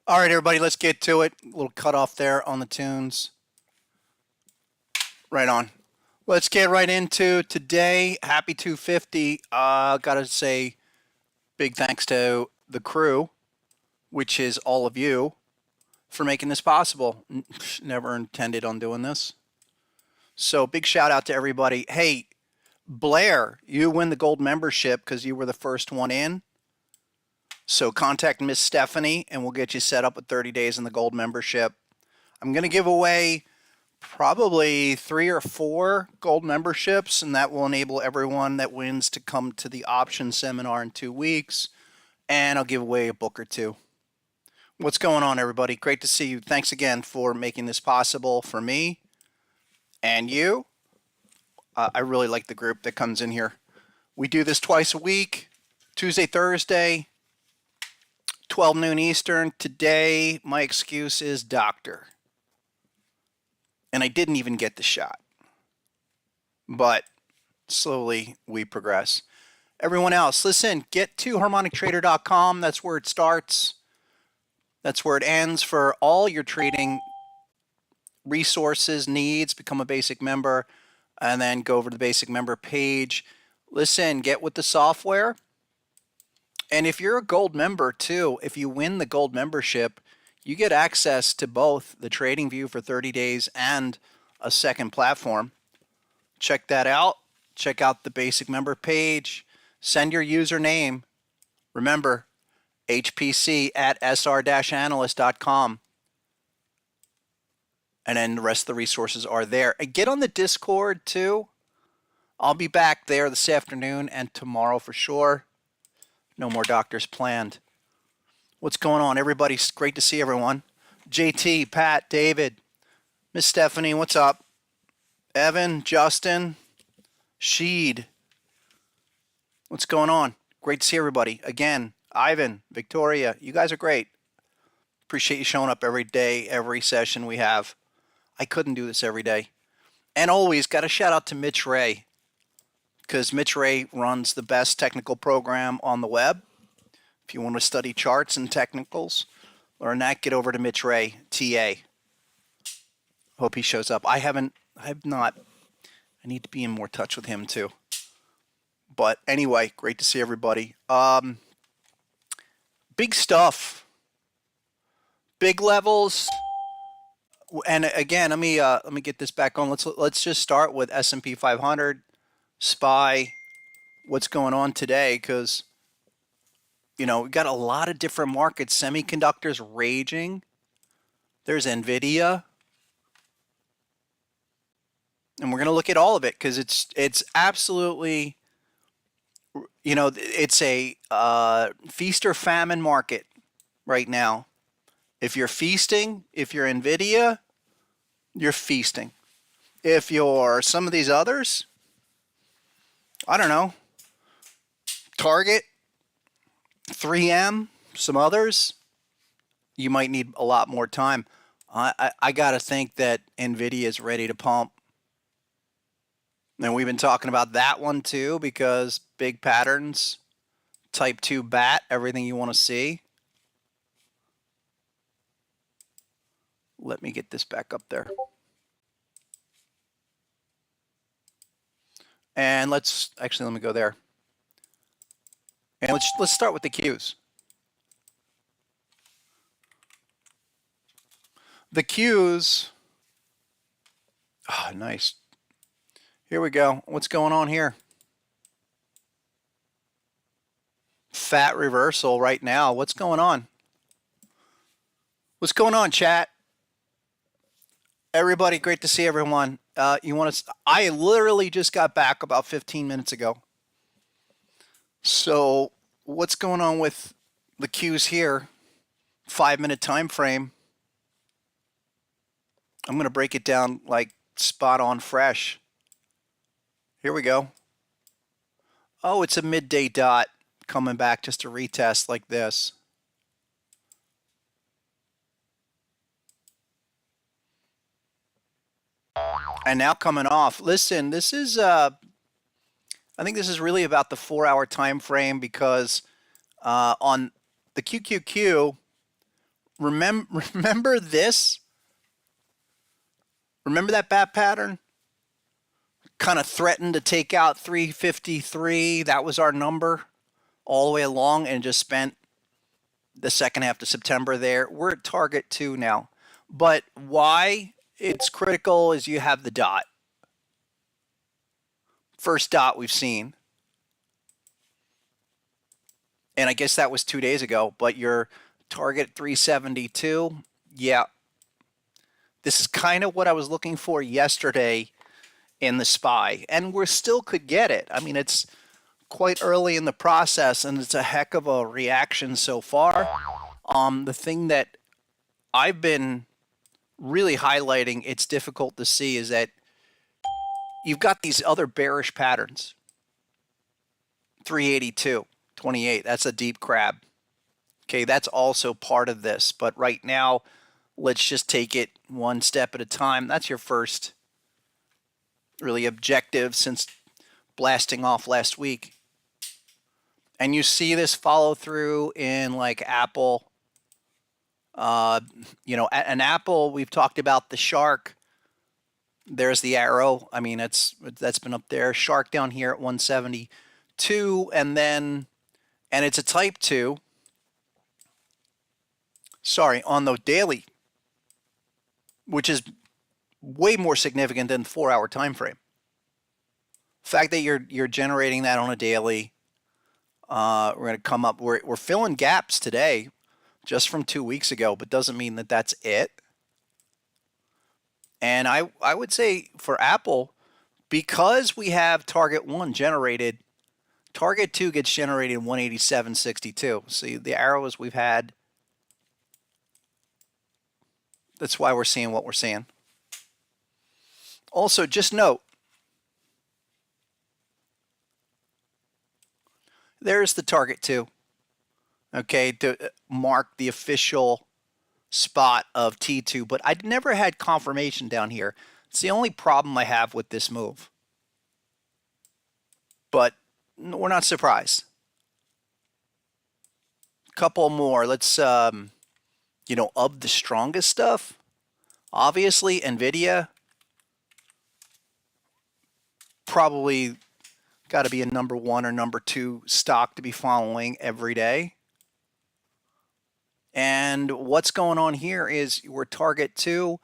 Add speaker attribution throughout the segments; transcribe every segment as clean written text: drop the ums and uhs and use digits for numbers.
Speaker 1: All right, everybody, let's get to it. A little cut off there on the tunes. Right on. Let's get right into today. Happy 250. Gotta say big thanks to the crew, which is all of you, for making this possible. Never intended on doing this. So big shout out to everybody. Hey, Blair, you win the gold membership because you were the first one in. So contact Miss Stephanie and we'll get you set up with 30 days in the gold membership. I'm going to give away probably 3 or 4 gold memberships, and that will enable everyone that wins to come to the option seminar in 2 weeks. And I'll give away a book or 2. What's going on, everybody? Great to see you. Thanks again for making this possible for me and you. I really like the group that comes in here. We do this twice a week, Tuesday, Thursday, 12 noon Eastern. Today, my excuse is doctor. And I didn't even get the shot. But slowly we progress. Everyone else, listen, get to harmonictrader.com. That's where it starts. That's where it ends for all your trading resources, needs. Become a basic member and then go over to the basic member page. Listen, get with the software. And if you're a gold member too, if you win the gold membership, you get access to both the Trading View for 30 days and a second platform. Check that out. Check out the basic member page. Send your username. Remember, hpc@sr-analyst.com. And then the rest of the resources are there. And get on the Discord too. I'll be back there this afternoon and tomorrow for sure. No more doctors planned. What's going on, everybody? It's great to see everyone. JT, Pat, David, Miss Stephanie, what's up? Evan, Justin, Sheed. What's going on? Great to see everybody. Again, Ivan, Victoria, you guys are great. Appreciate you showing up every day, every session we have. I couldn't do this every day. And always got a shout out to Mitch Ray, because Mitch Ray runs the best technical program on the web. If you want to study charts and technicals, learn that, get over to Mitch Ray, TA. Hope he shows up. I have not. I need to be in more touch with him too. But anyway, great to see everybody. Big stuff. Big levels. And again, let me get this back on. Let's just start with S&P 500. SPY, what's going on today, because we've got a lot of different markets. Semiconductors raging. There's Nvidia, and we're going to look at all of it because it's absolutely, it's a feast or famine market right now. If you're feasting, if you're Nvidia, you're feasting. If you're some of these others, I don't know, Target, 3M, some others, you might need a lot more time. I got to think that Nvidia is ready to pump. And we've been talking about that one too, because big patterns, type 2 bat, everything you want to see. Let me get this back up there. And let me go there. And let's start with the Qs. The Qs, nice. Here we go. What's going on here? Fat reversal right now. What's going on? What's going on, chat? Everybody, great to see everyone. I literally just got back about 15 minutes ago. So what's going on with the Qs here? 5-minute time frame. I'm going to break it down like spot on fresh. Here we go. Oh, it's a midday dot coming back just to retest like this. And now coming off. Listen, this is I think this is really about the 4-hour time frame, because on the QQQ remember this? Remember that bat pattern? Kind of threatened to take out 353. That was our number all the way along, and just spent the second half of September there. We're at target 2 now. But why it's critical is you have the dot. First dot we've seen. And I guess that was 2 days ago, but your target 372, yeah. This is kind of what I was looking for yesterday in the SPY, and we still could get it. I mean, it's quite early in the process, and it's a heck of a reaction so far. The thing that I've been really highlighting, it's difficult to see, is that you've got these other bearish patterns. 382.28, that's a deep crab. Okay, that's also part of this, but right now, let's just take it one step at a time. That's your first really objective since blasting off last week. And you see this follow through in like Apple. An Apple, we've talked about the shark. There's the arrow. I mean, that's been up there. Shark down here at 172, and it's a type 2. Sorry, on the daily, which is way more significant than the 4-hour time frame. The fact that you're generating that on a daily, we're going to come up. We're filling gaps today, just from 2 weeks ago, but doesn't mean that that's it. And I would say for Apple, because we have target 1 generated, target 2 gets generated in 187.62. See the arrows we've had. That's why we're seeing what we're seeing. Also, just note, there's the target 2. Okay, to mark the official spot of T2, but I'd never had confirmation down here. It's the only problem I have with this move. But we're not surprised. Couple more. Let's, of the strongest stuff, obviously, Nvidia. Probably got to be a number 1 or number 2 stock to be following every day. And what's going on here is we're target 2.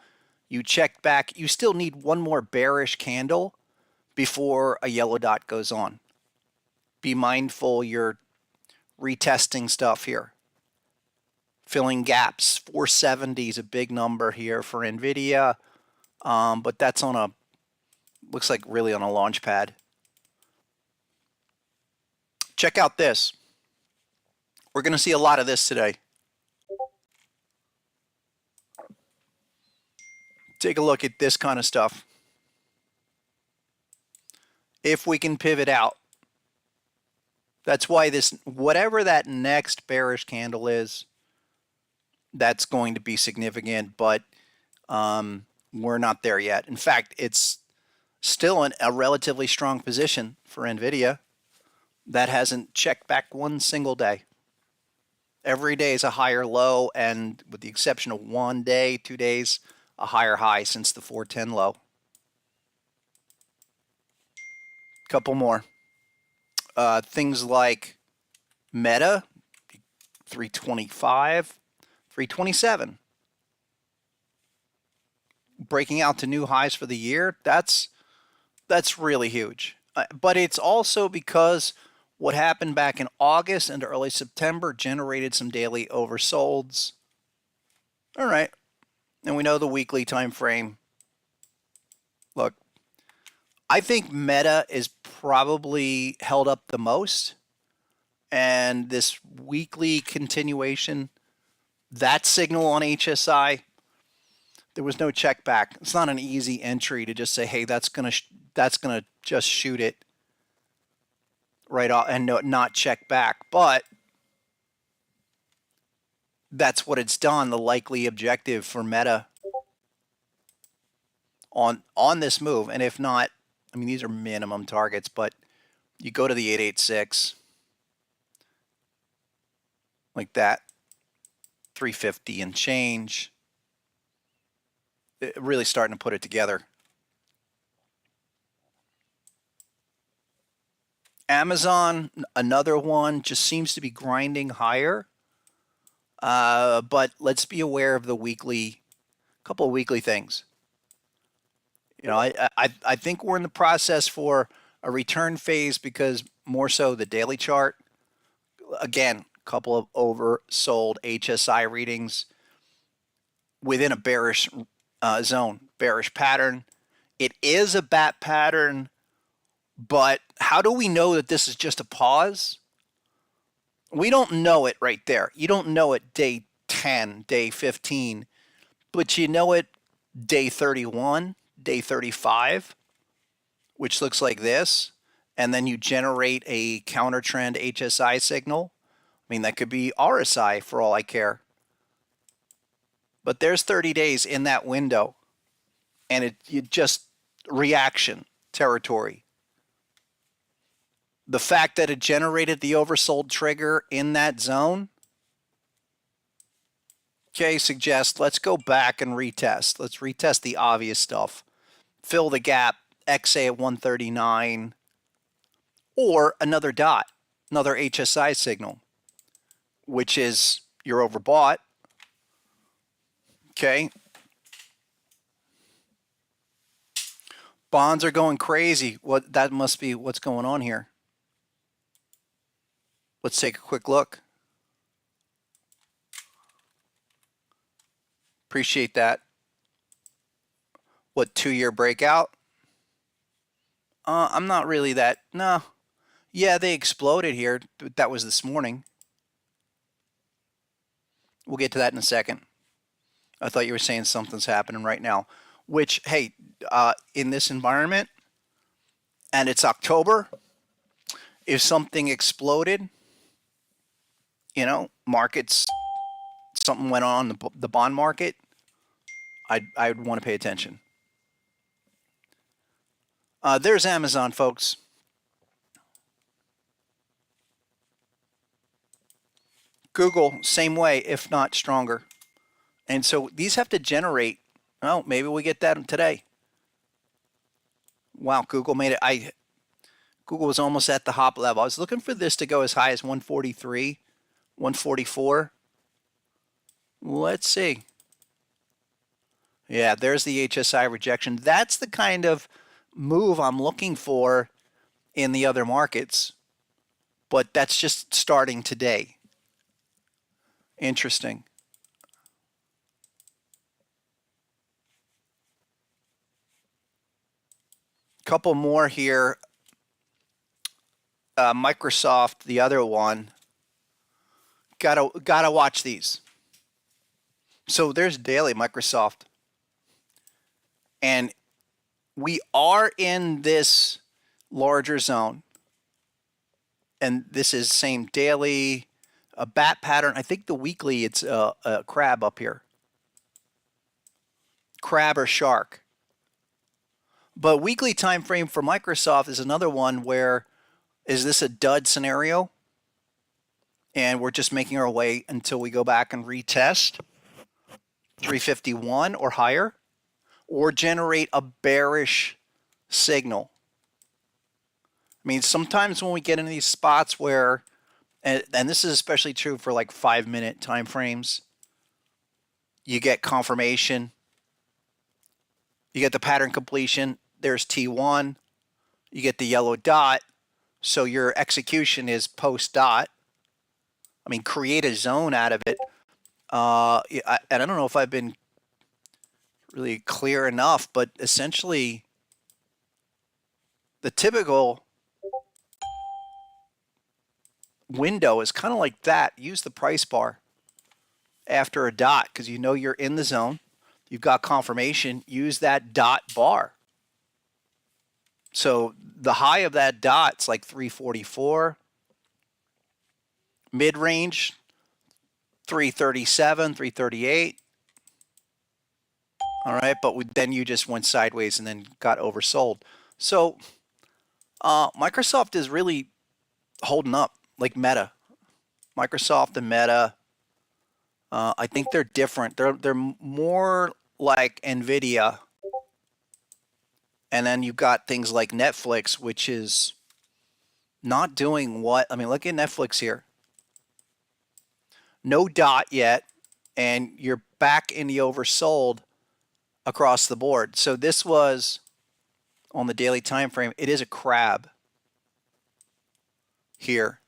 Speaker 1: You check back. You still need one more bearish candle before a yellow dot goes on. Be mindful you're retesting stuff here. Filling gaps. 470 is a big number here for Nvidia. But that's on looks like really on a launch pad. Check out this. We're going to see a lot of this today. Take a look at this kind of stuff. If we can pivot out. That's why whatever that next bearish candle is, that's going to be significant, but we're not there yet. In fact, it's still in a relatively strong position for Nvidia. That hasn't checked back one single day. Every day is a higher low, and with the exception of 1 day, 2 days, a higher high since the 410 low. Couple more. Things like Meta, 325, 327. Breaking out to new highs for the year, that's really huge. But it's also because what happened back in August and early September generated some daily oversolds. All right. And we know the weekly time frame. Look, I think Meta is probably held up the most. And this weekly continuation, that signal on HSI, there was no check back. It's not an easy entry to just say, hey, that's gonna just shoot it right off and not check back. But that's what it's done. The likely objective for Meta on this move, and if not, I mean, these are minimum targets, but you go to the 886 like that, 350 and change. Really starting to put it together. Amazon, another one, just seems to be grinding higher. But let's be aware of the couple of weekly things. You know, I think we're in the process for a return phase because more so the daily chart. Again, couple of oversold HSI readings within a bearish zone, bearish pattern. It is a bat pattern, but how do we know that this is just a pause? We don't know it right there. You don't know it day 10, day 15, but you know it day 31, day 35, which looks like this. And then you generate a counter trend HSI signal. I mean, that could be RSI for all I care. But there's 30 days in that window, and you just reaction territory. The fact that it generated the oversold trigger in that zone, okay, suggests let's go back and retest. Let's retest the obvious stuff. Fill the gap, XA at 139, or another dot, another HSI signal, which is you're overbought. Okay. Bonds are going crazy. That must be what's going on here. Let's take a quick look. Appreciate that. What, 2-year breakout? I'm not really that. No. Yeah, they exploded here. That was this morning. We'll get to that in a second. I thought you were saying something's happening right now. Which, hey, in this environment, and it's October, if something exploded, you know, markets, something went on in the bond market, I'd want to pay attention. There's Amazon, folks. Google, same way, if not stronger. And so these have to generate. Oh, maybe we get that today. Wow, Google made it. Google was almost at the hop level. I was looking for this to go as high as 143, 144. Let's see. Yeah, there's the HSI rejection. That's the kind of move I'm looking for in the other markets. But that's just starting today. Interesting. Couple more here. Microsoft, the other one. Gotta watch these. So there's daily Microsoft. And we are in this larger zone. And this is same daily, a bat pattern. I think the weekly, it's a crab up here. Crab or shark. But weekly time frame for Microsoft is another one where, is this a dud scenario? And we're just making our way until we go back and retest 351 or higher, or generate a bearish signal. I mean, sometimes when we get in these spots where, and this is especially true for like 5-minute time frames, you get confirmation, you get the pattern completion, there's T1, you get the yellow dot, so your execution is post dot. I mean, create a zone out of it. And I don't know if I've been really clear enough, but essentially the typical window is kind of like that. Use the price bar after a dot because you know you're in the zone. You've got confirmation. Use that dot bar. So the high of that dot's like 344. Mid-range, 337, 338. All right, but then you just went sideways and then got oversold. So Microsoft is really holding up like Meta. Microsoft and Meta. I think they're different. They're more like Nvidia, and then you've got things like Netflix, which is not doing what I mean. Look at Netflix here. No dot yet, and you're back in the oversold across the board. So this was on the daily time frame. It is a crab here.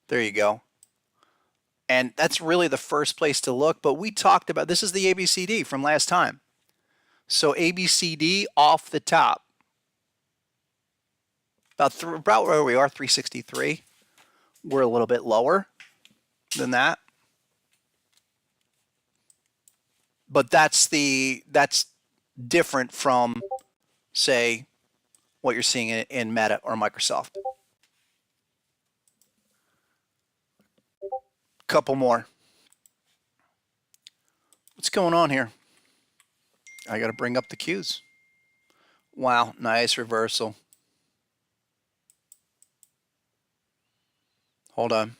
Speaker 1: There you go. And that's really the first place to look. But we talked about this is the ABCD from last time. So ABCD off the top. About where we are, 363. We're a little bit lower than that. But that's different from, say, what you're seeing in Meta or Microsoft. Couple more. What's going on here? I got to bring up the cues. Wow, nice reversal. Hold on.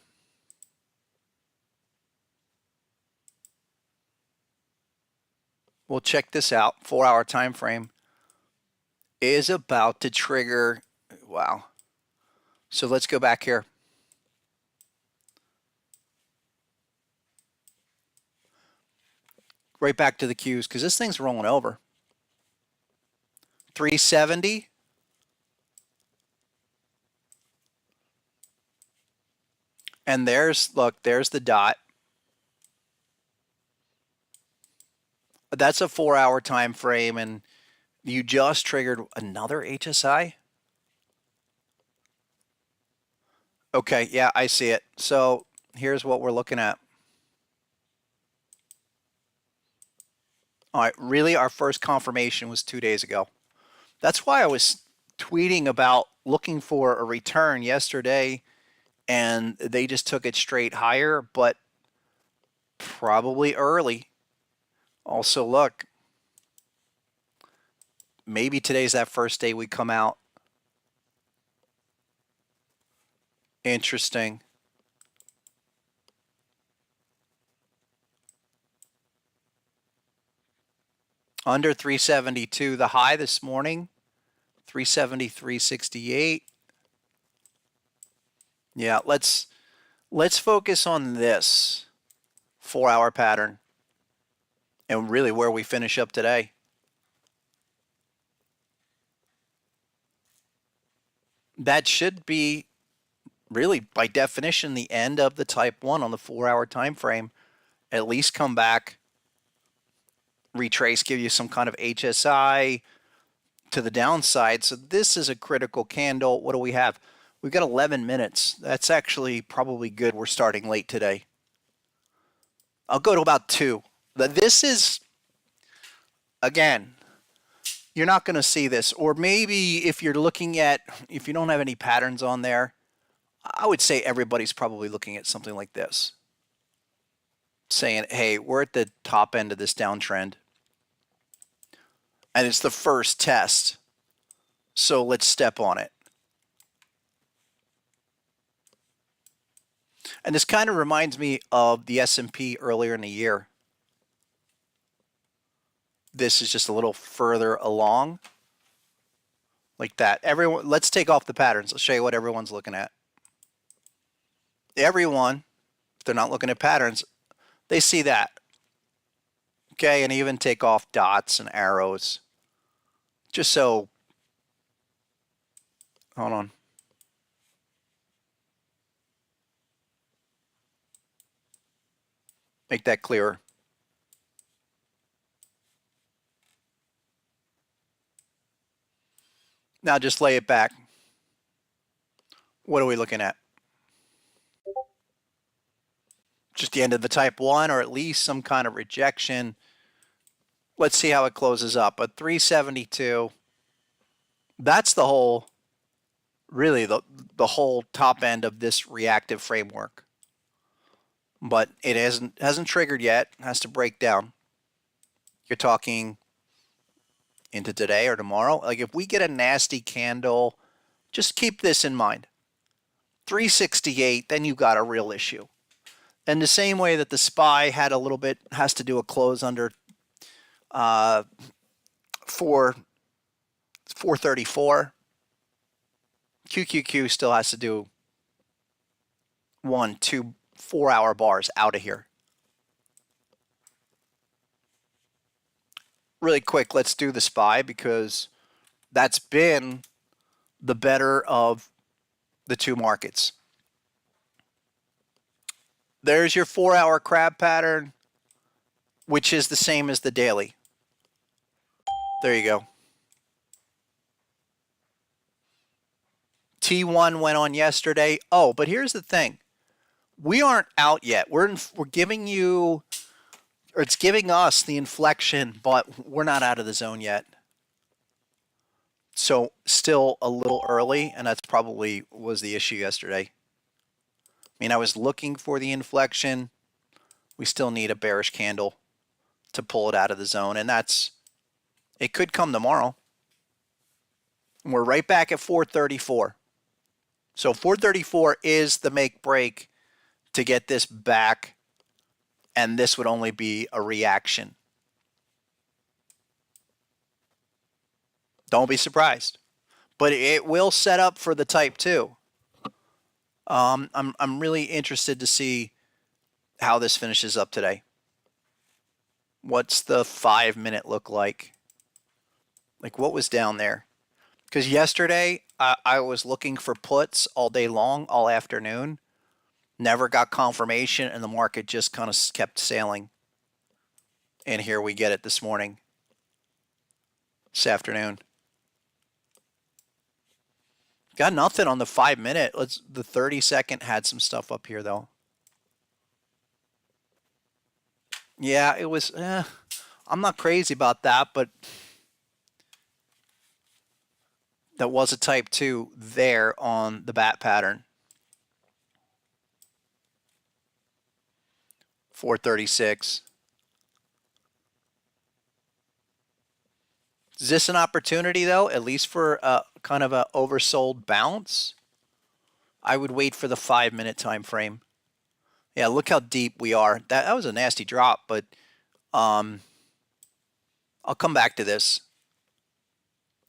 Speaker 1: We'll check this out. 4-hour time frame is about to trigger. Wow. So let's go back here. Right back to the cues because this thing's rolling over. 370. And look, there's the dot. That's a 4-hour time frame, and you just triggered another HSI. Okay, yeah, I see it. So here's what we're looking at. All right, really, our first confirmation was 2 days ago. That's why I was tweeting about looking for a return yesterday, and they just took it straight higher, but probably early. Also, look, maybe today's that first day we come out. Interesting. Under 372, the high this morning, 373.68. Yeah, let's focus on this 4-hour pattern and really where we finish up today. That should be really by definition the end of the type 1 on the 4-hour time frame. At least come back, retrace, give you some kind of HSI to the downside. So this is a critical candle. What do we have? We've got 11 minutes. That's actually probably good. We're starting late today. I'll go to about 2. This is, again, you're not going to see this. Or maybe if you're looking at, if you don't have any patterns on there, I would say everybody's probably looking at something like this. Saying, hey, we're at the top end of this downtrend. And it's the first test. So let's step on it. And this kind of reminds me of the S&P earlier in the year. This is just a little further along. Like that. Everyone, let's take off the patterns. I'll show you what everyone's looking at. Everyone, if they're not looking at patterns, they see that. Okay, and even take off dots and arrows. Just so, hold on. Make that clearer. Now just lay it back. What are we looking at? Just the end of the type 1 or at least some kind of rejection. Let's see how it closes up. At 372, that's the whole, really the whole top end of this reactive framework. But it hasn't triggered yet. It has to break down. You're talking into today or tomorrow. Like if we get a nasty candle, just keep this in mind. 368, then you got a real issue. And the same way that the SPY had a little bit, has to do a close under 434. QQQ still has to do 1, 2, 4-hour bars out of here. Really quick, let's do the SPY because that's been the better of the two markets. There's your 4-hour crab pattern, which is the same as the daily. There you go. T1 went on yesterday. Oh, but here's the thing. We aren't out yet. We're giving you, or it's giving us the inflection, but we're not out of the zone yet. So still a little early, and that's probably was the issue yesterday. I mean, I was looking for the inflection. We still need a bearish candle to pull it out of the zone, and it could come tomorrow. And we're right back at 434. So 434 is the make break to get this back, and this would only be a reaction. Don't be surprised, but it will set up for the type 2. I'm really interested to see how this finishes up today. What's the 5-minute look like? Like what was down there? Because yesterday I was looking for puts all day long, all afternoon. Never got confirmation, and the market just kind of kept sailing. And here we get it this morning, this afternoon. Got nothing on the 5-minute. The 30-second had some stuff up here though. Yeah, it was. I'm not crazy about that, but that was a type 2 there on the bat pattern. 436. Is this an opportunity though, at least for kind of a oversold bounce? I would wait for the 5-minute time frame. Yeah, look how deep we are. That was a nasty drop, but I'll come back to this.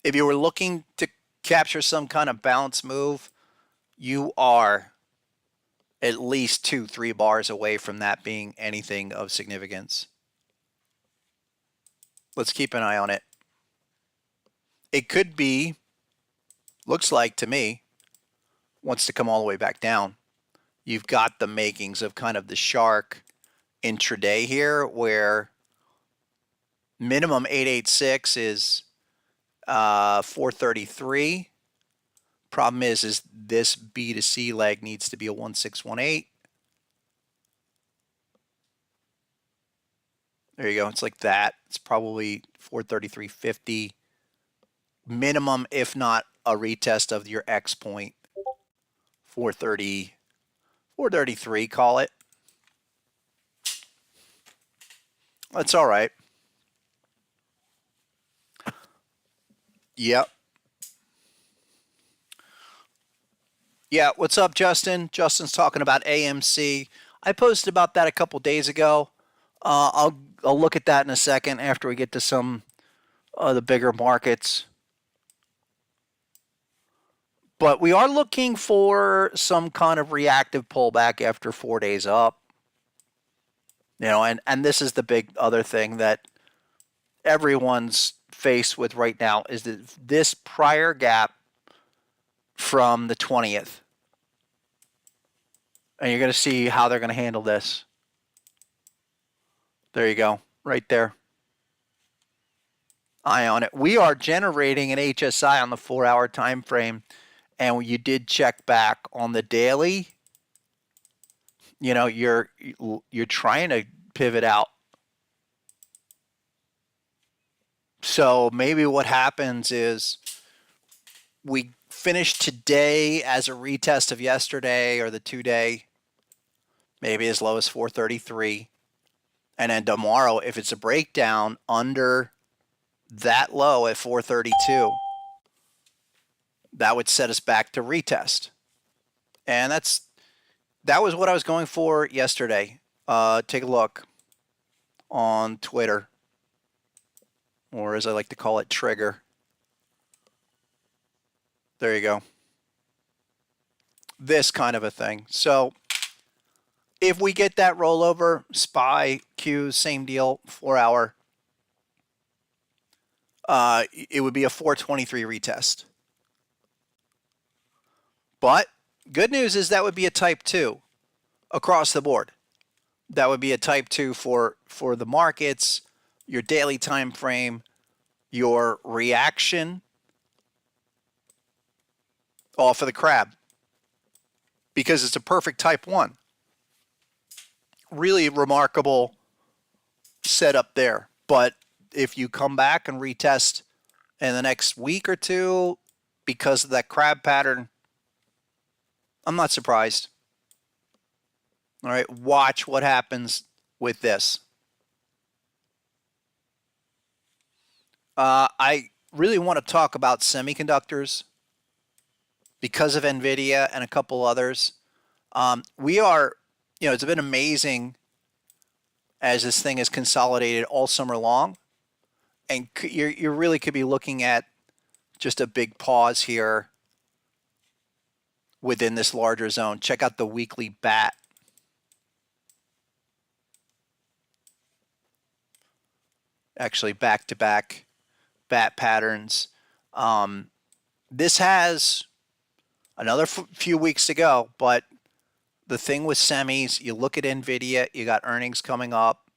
Speaker 1: If you were looking to capture some kind of bounce move, you are at least 2-3 bars away from that being anything of significance. Let's keep an eye on it. It could be, looks like to me, wants to come all the way back down. You've got the makings of kind of the shark intraday here, where minimum 886 is 433. Problem is this B to C leg needs to be a 1618. There you go. It's like that. It's probably 433.50 minimum, if not a retest of your X point. 430, 433, call it. That's all right. Yep. Yeah, what's up, Justin? Justin's talking about AMC. I posted about that a couple days ago. I'll look at that in a second after we get to some of the bigger markets. But we are looking for some kind of reactive pullback after 4 days up. You know, and this is the big other thing that everyone's faced with right now is that this prior gap from the 20th. And you're going to see how they're going to handle this. There you go, right there. Eye on it. We are generating an HSI on the 4-hour time frame, and you did check back on the daily. You know, you're trying to pivot out. So maybe what happens is we finish today as a retest of yesterday or the 2-day, maybe as low as 433. And then tomorrow, if it's a breakdown under that low at 432, that would set us back to retest. And that's, That was what I was going for yesterday. Take a look on Twitter, or as I like to call it, Trigger. There you go. This kind of a thing. So if we get that rollover, SPY, Q, same deal, 4 hour, it would be a 423 retest. But good news is that would be a type 2 across the board. That would be a type 2 for the markets, your daily time frame, your reaction, all for the crab. Because it's a perfect type 1. Really remarkable setup there. But if you come back and retest in the next week or two because of that crab pattern, I'm not surprised. All right, watch what happens with this. I really want to talk about semiconductors because of Nvidia and a couple others. We are, it's been amazing as this thing is consolidated all summer long. And you really could be looking at just a big pause here within this larger zone. Check out the weekly bat. Actually, back-to-back bat patterns. This has another few weeks to go, but the thing with semis, you look at Nvidia, you got earnings coming up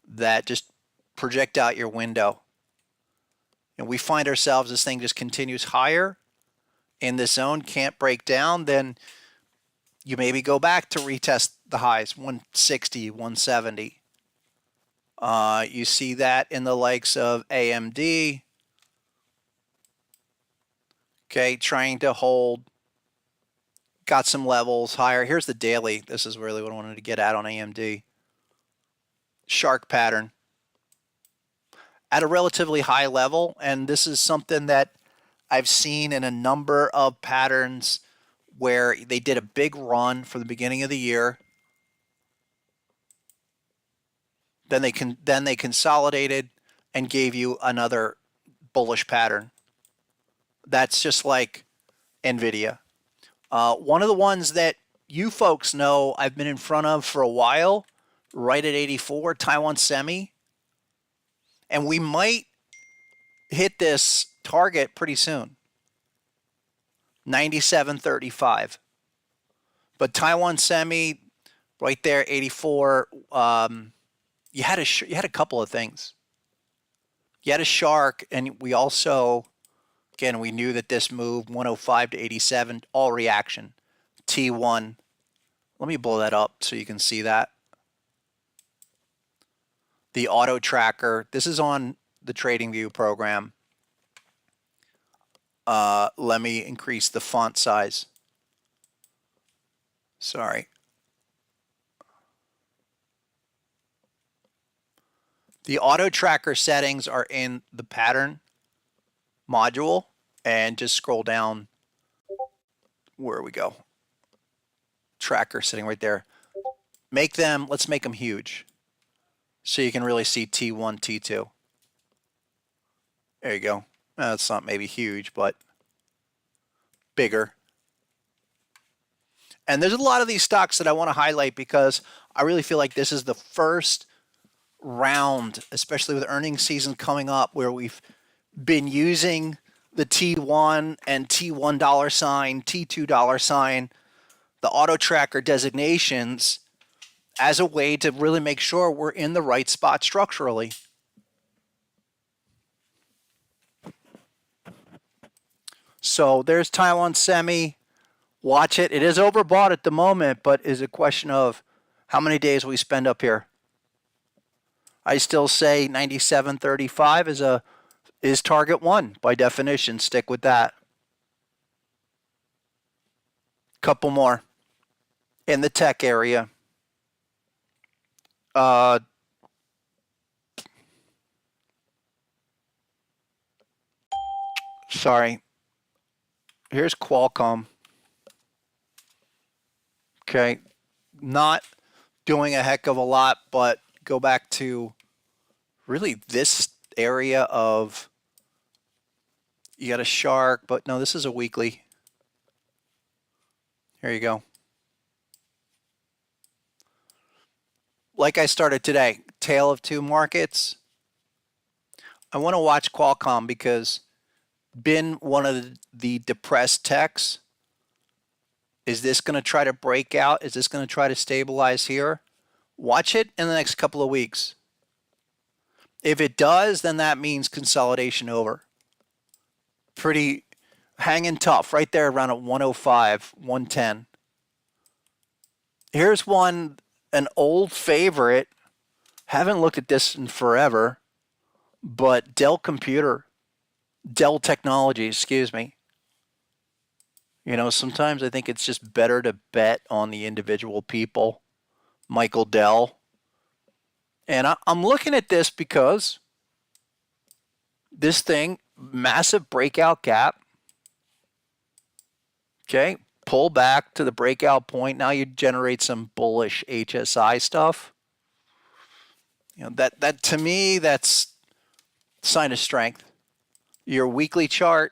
Speaker 1: that just project out your window. And we find ourselves, this thing just continues higher in this zone, can't break down, then you maybe go back to retest the highs, 160, 170. You see that in the likes of AMD. Okay, trying to hold. Got some levels higher. Here's the daily. This is really what I wanted to get at on AMD. Shark pattern at a relatively high level. And this is something that I've seen in a number of patterns where they did a big run from the beginning of the year. Then they consolidated and gave you another bullish pattern. That's just like Nvidia. One of the ones that you folks know I've been in front of for a while, right at 84, Taiwan Semi. And we might hit this target pretty soon. 97.35. But Taiwan Semi, right there, 84. You had a couple of things. You had a shark, and we also, again, we knew that this move 105 to 87, all reaction. T1. Let me blow that up so you can see that. The auto tracker. This is on the TradingView program. Let me increase the font size. Sorry. The auto tracker settings are in the pattern module, and just scroll down. Where we go? Tracker sitting right there. Let's make them huge so you can really see T1, T2. There you go. It's not maybe huge, but bigger. And there's a lot of these stocks that I want to highlight because I really feel like this is the first round, especially with earnings season coming up, where we've been using the T1 and T1 dollar sign, T2 dollar sign, the auto tracker designations as a way to really make sure we're in the right spot structurally. So there's Taiwan Semi. Watch it. It is overbought at the moment, but is a question of how many days we spend up here. I still say 97.35 is target 1 by definition. Stick with that. Couple more in the tech area. Sorry. Here's Qualcomm. Okay, not doing a heck of a lot, but go back to really this area of, you got a shark, but no, this is a weekly. Here you go. Like I started today, tale of two markets. I want to watch Qualcomm because been one of the depressed techs. Is this going to try to break out? Is this going to try to stabilize here? Watch it in the next couple of weeks. If it does, then that means consolidation over. Pretty hanging tough right there around at 105, 110. Here's one, an old favorite. Haven't looked at this in forever, but Dell Technologies, excuse me. You know, sometimes I think it's just better to bet on the individual people. Michael Dell. And I'm looking at this because this thing, massive breakout gap. Okay, pull back to the breakout point. Now you generate some bullish HSI stuff. You know, that to me, that's sign of strength. Your weekly chart,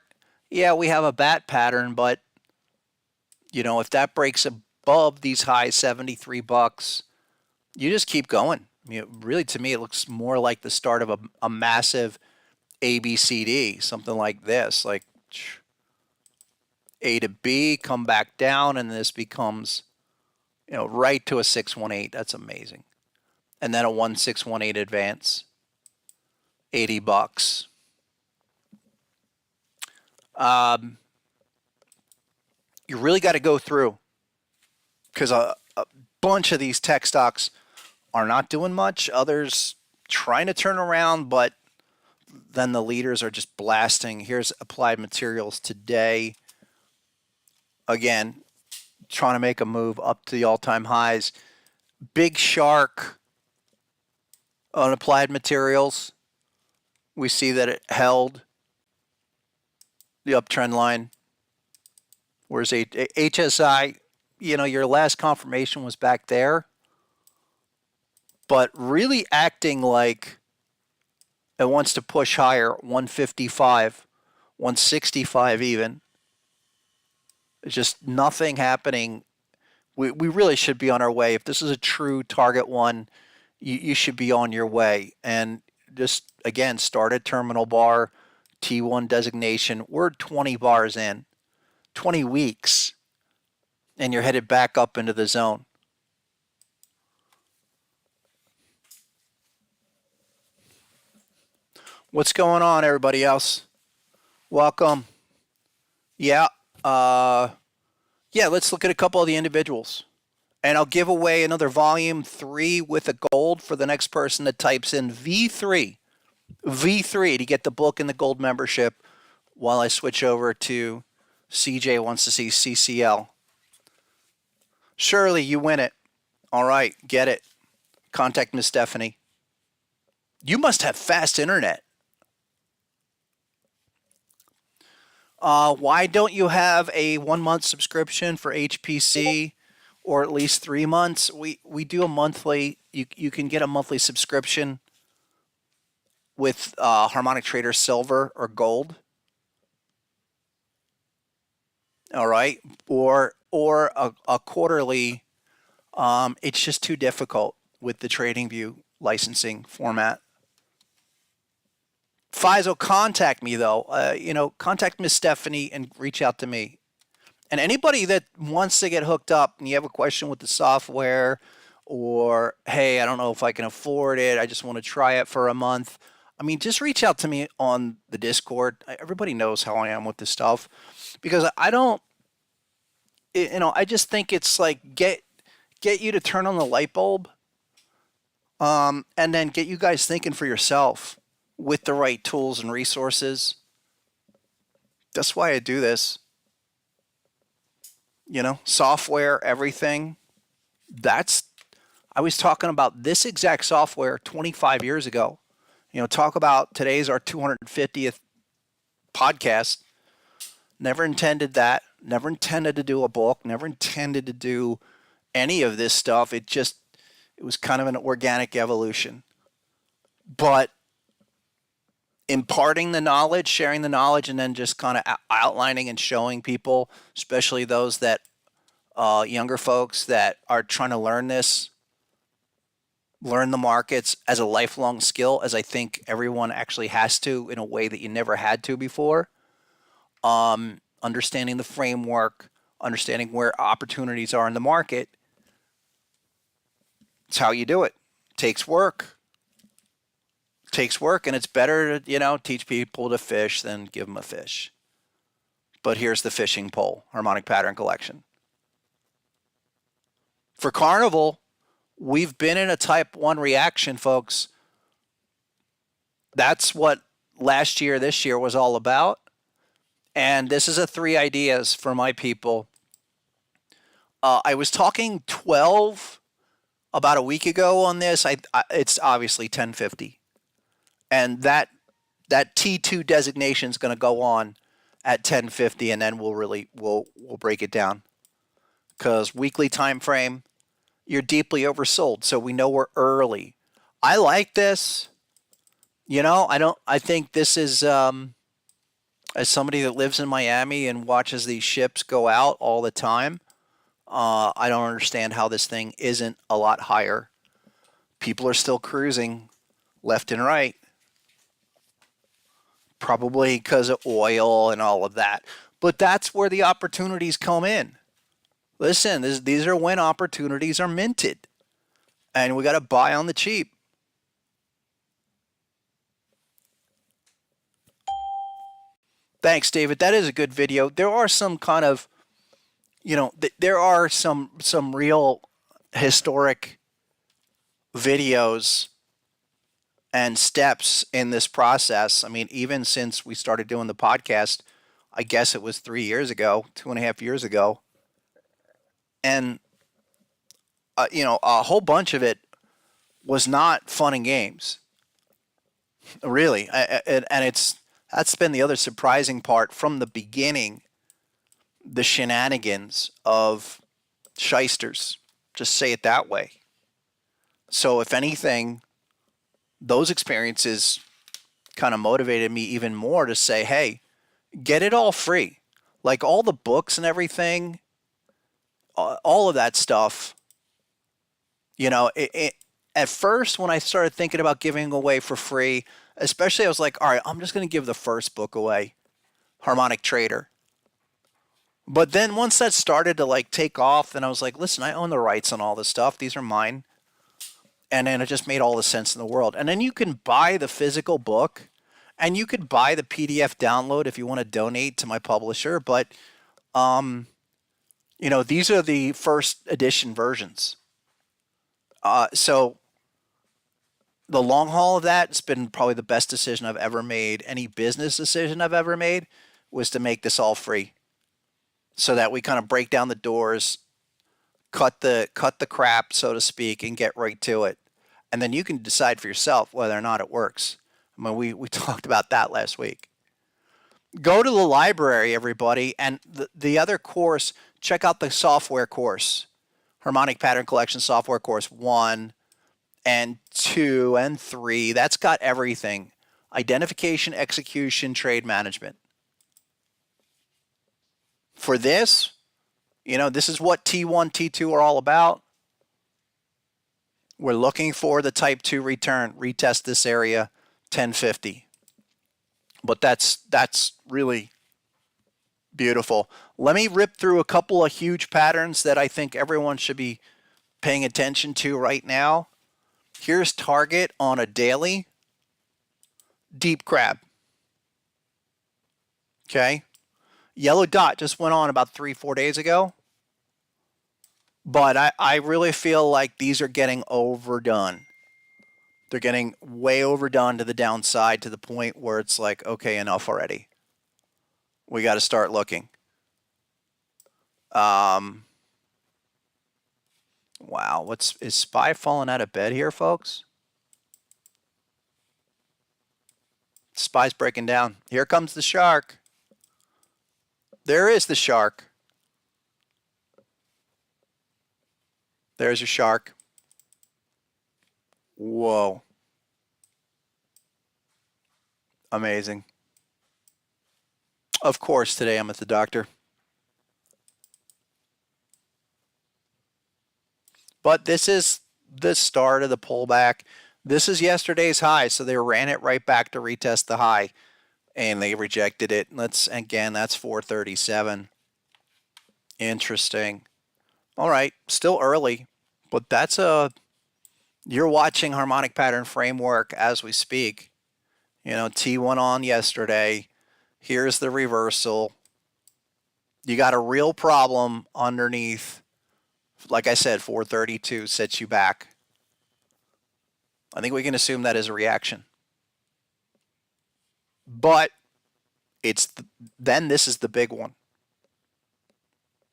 Speaker 1: yeah, we have a bat pattern, but you know, if that breaks above these high $73, you just keep going. I mean, really, to me, it looks more like the start of a massive ABCD, something like this, like A to B, come back down, and this becomes, you know, right to a 618. That's amazing. And then a 1618 advance, $80. You really got to go through, because a bunch of these tech stocks are not doing much. Others trying to turn around, but then the leaders are just blasting. Here's Applied Materials today. Again, trying to make a move up to the all-time highs. Big shark on Applied Materials. We see that it held the uptrend line. Whereas HSI, you know, your last confirmation was back there, but really acting like it wants to push higher, 155, 165 even. There's just nothing happening. We really should be on our way. If this is a true target one, you should be on your way. And just, again, start at terminal bar, T1 designation. We're 20 bars in, 20 weeks, and you're headed back up into the zone. What's going on, everybody else? Welcome. Yeah. Let's look at a couple of the individuals. And I'll give away another volume 3 with a gold for the next person that types in V3 to get the book and the gold membership, while I switch over to CJ wants to see CCL. Shirley, you win it. All right, get it. Contact Miss Stephanie. You must have fast internet. Why don't you have a 1-month subscription for HPC, or at least 3 months? We do a monthly. You can get a monthly subscription with Harmonic Trader Silver or Gold. All right, or a quarterly. It's just too difficult with the TradingView licensing format. Faisal, contact me though. Contact Miss Stephanie and reach out to me. And anybody that wants to get hooked up and you have a question with the software, or hey, I don't know if I can afford it, I just want to try it for a month. I mean, just reach out to me on the Discord. Everybody knows how I am with this stuff, because I don't, I just think it's like get you to turn on the light bulb, and then get you guys thinking for yourself with the right tools and resources. That's why I do this. Software, everything. I was talking about this exact software 25 years ago. Talk about today's our 250th podcast. Never intended that. Never intended to do a book. Never intended to do any of this stuff. It was kind of an organic evolution. But imparting the knowledge, sharing the knowledge, and then just kind of outlining and showing people, especially those that younger folks that are trying to learn this, learn the markets as a lifelong skill, as I think everyone actually has to in a way that you never had to before. Understanding the framework, understanding where opportunities are in the market. It's how you do it. Takes work. Takes work, and it's better to, teach people to fish than give them a fish. But here's the fishing pole, harmonic pattern collection. For Carnival, we've been in a type 1 reaction, folks. That's what last year, this year was all about. And this is a 3 ideas for my people. I was talking 12 about a week ago on this. It's obviously 1050. And that T2 designation is going to go on at 1050, and then we'll break it down. Because weekly time frame, you're deeply oversold, so we know we're early. I like this. I think this is as somebody that lives in Miami and watches these ships go out all the time. I don't understand how this thing isn't a lot higher. People are still cruising left and right. Probably because of oil and all of that. But that's where the opportunities come in. Listen, these are when opportunities are minted. And we got to buy on the cheap. Thanks, David. That is a good video. There are some kind of, there are some real historic videos and steps in this process. I mean, even since we started doing the podcast, I guess it was 3 years ago, 2.5 years ago. And, a whole bunch of it was not fun and games. Really. And that's been the other surprising part from the beginning, the shenanigans of shysters. Just say it that way. So if anything, those experiences kind of motivated me even more to say, hey, get it all free. Like all the books and everything, all of that stuff, at first when I started thinking about giving away for free, especially I was like, all right, I'm just going to give the first book away, Harmonic Trader. But then once that started to take off, then I was like, listen, I own the rights on all this stuff. These are mine. And then it just made all the sense in the world. And then you can buy the physical book and you could buy the PDF download if you want to donate to my publisher. But, these are the first edition versions. So the long haul of that, it's been probably the best decision I've ever made. Any business decision I've ever made was to make this all free so that we kind of break down the doors, cut the crap, so to speak, and get right to it. And then you can decide for yourself whether or not it works. I mean, we talked about that last week. Go to the library, everybody, and the other course, check out the software course, Harmonic Pattern Collection Software Course 1 and 2 and 3. That's got everything. Identification, execution, trade management. For this, this is what T1, T2 are all about. We're looking for the type 2 return. Retest this area, 1050. But that's really beautiful. Let me rip through a couple of huge patterns that I think everyone should be paying attention to right now. Here's target on a daily. Deep crab. Okay. Yellow dot just went on about 3-4 days ago. But I really feel like these are getting overdone. They're getting way overdone to the downside to the point where it's like, okay, enough already. We got to start looking. Wow, is SPY falling out of bed here, folks? SPY's breaking down. Here comes the shark. There is the shark. There's your shark. Whoa. Amazing. Of course, today I'm at the doctor. But this is the start of the pullback. This is yesterday's high, so they ran it right back to retest the high, and they rejected it. Again, that's 437. Interesting. All right, still early, but you're watching harmonic pattern framework as we speak. T1 on yesterday. Here's the reversal. You got a real problem underneath. Like I said, 432 sets you back. I think we can assume that is a reaction. But then this is the big one.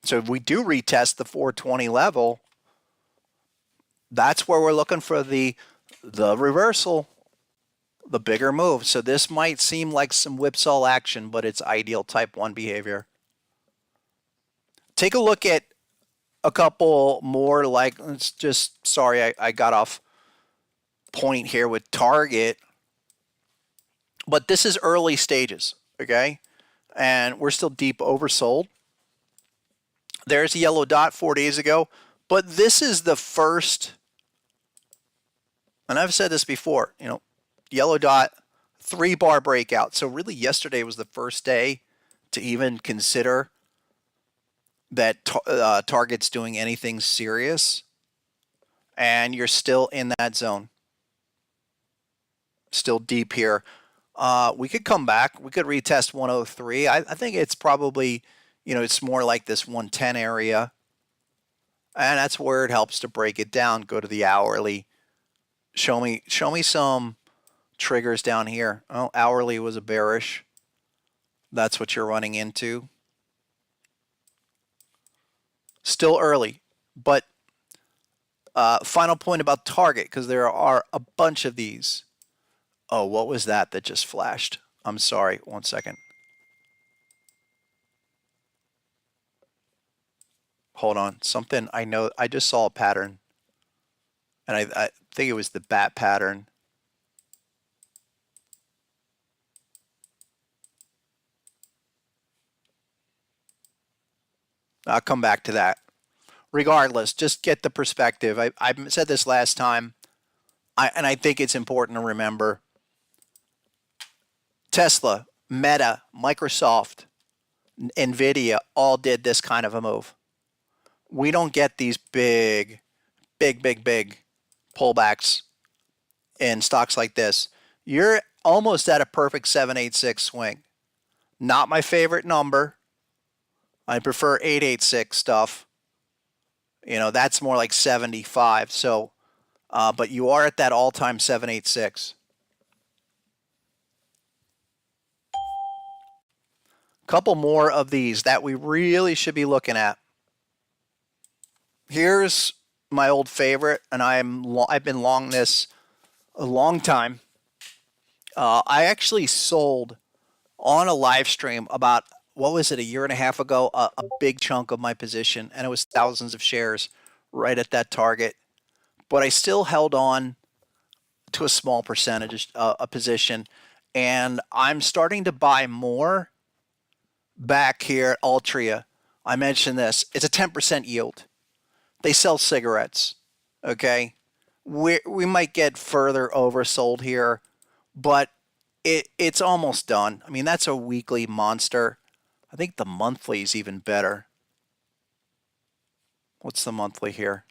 Speaker 1: So if we do retest the 420 level, that's where we're looking for the reversal, the bigger move. So this might seem like some whipsaw action, but it's ideal type 1 behavior. Take a look at a couple more, it's just, sorry, I got off point here with Target, but this is early stages, okay? And we're still deep oversold. There's a yellow dot 4 days ago, but this is the first, and I've said this before, yellow dot, 3-bar breakout. So really yesterday was the first day to even consider that Target's doing anything serious, and you're still in that zone. Still deep here. We could come back. We could retest 103. I think it's probably, it's more like this 110 area. And that's where it helps to break it down. Go to the hourly. Show me some triggers down here. Oh, hourly was a bearish. That's what you're running into. Still early, but final point about Target, because there are a bunch of these. Oh, what was that just flashed? I'm sorry, 1 second. Hold on, something I know, I just saw a pattern, and I think it was the bat pattern. I'll come back to that. Regardless, just get the perspective. I said this last time, and I think it's important to remember. Tesla, Meta, Microsoft, Nvidia all did this kind of a move. We don't get these big pullbacks in stocks like this. You're almost at a perfect 786 swing. Not my favorite number. I prefer 886 stuff. That's more like 75. So, but you are at that all-time 786. Couple more of these that we really should be looking at. Here's my old favorite, and I've been long this a long time. I actually sold on a live stream about, what was it, a year and a half ago, a big chunk of my position, and it was thousands of shares right at that target. But I still held on to a small percentage, a position, and I'm starting to buy more back here at Altria. I mentioned this. It's a 10% yield. They sell cigarettes, okay? We might get further oversold here, but it's almost done. I mean, that's a weekly monster. I think the monthly is even better. What's the monthly here?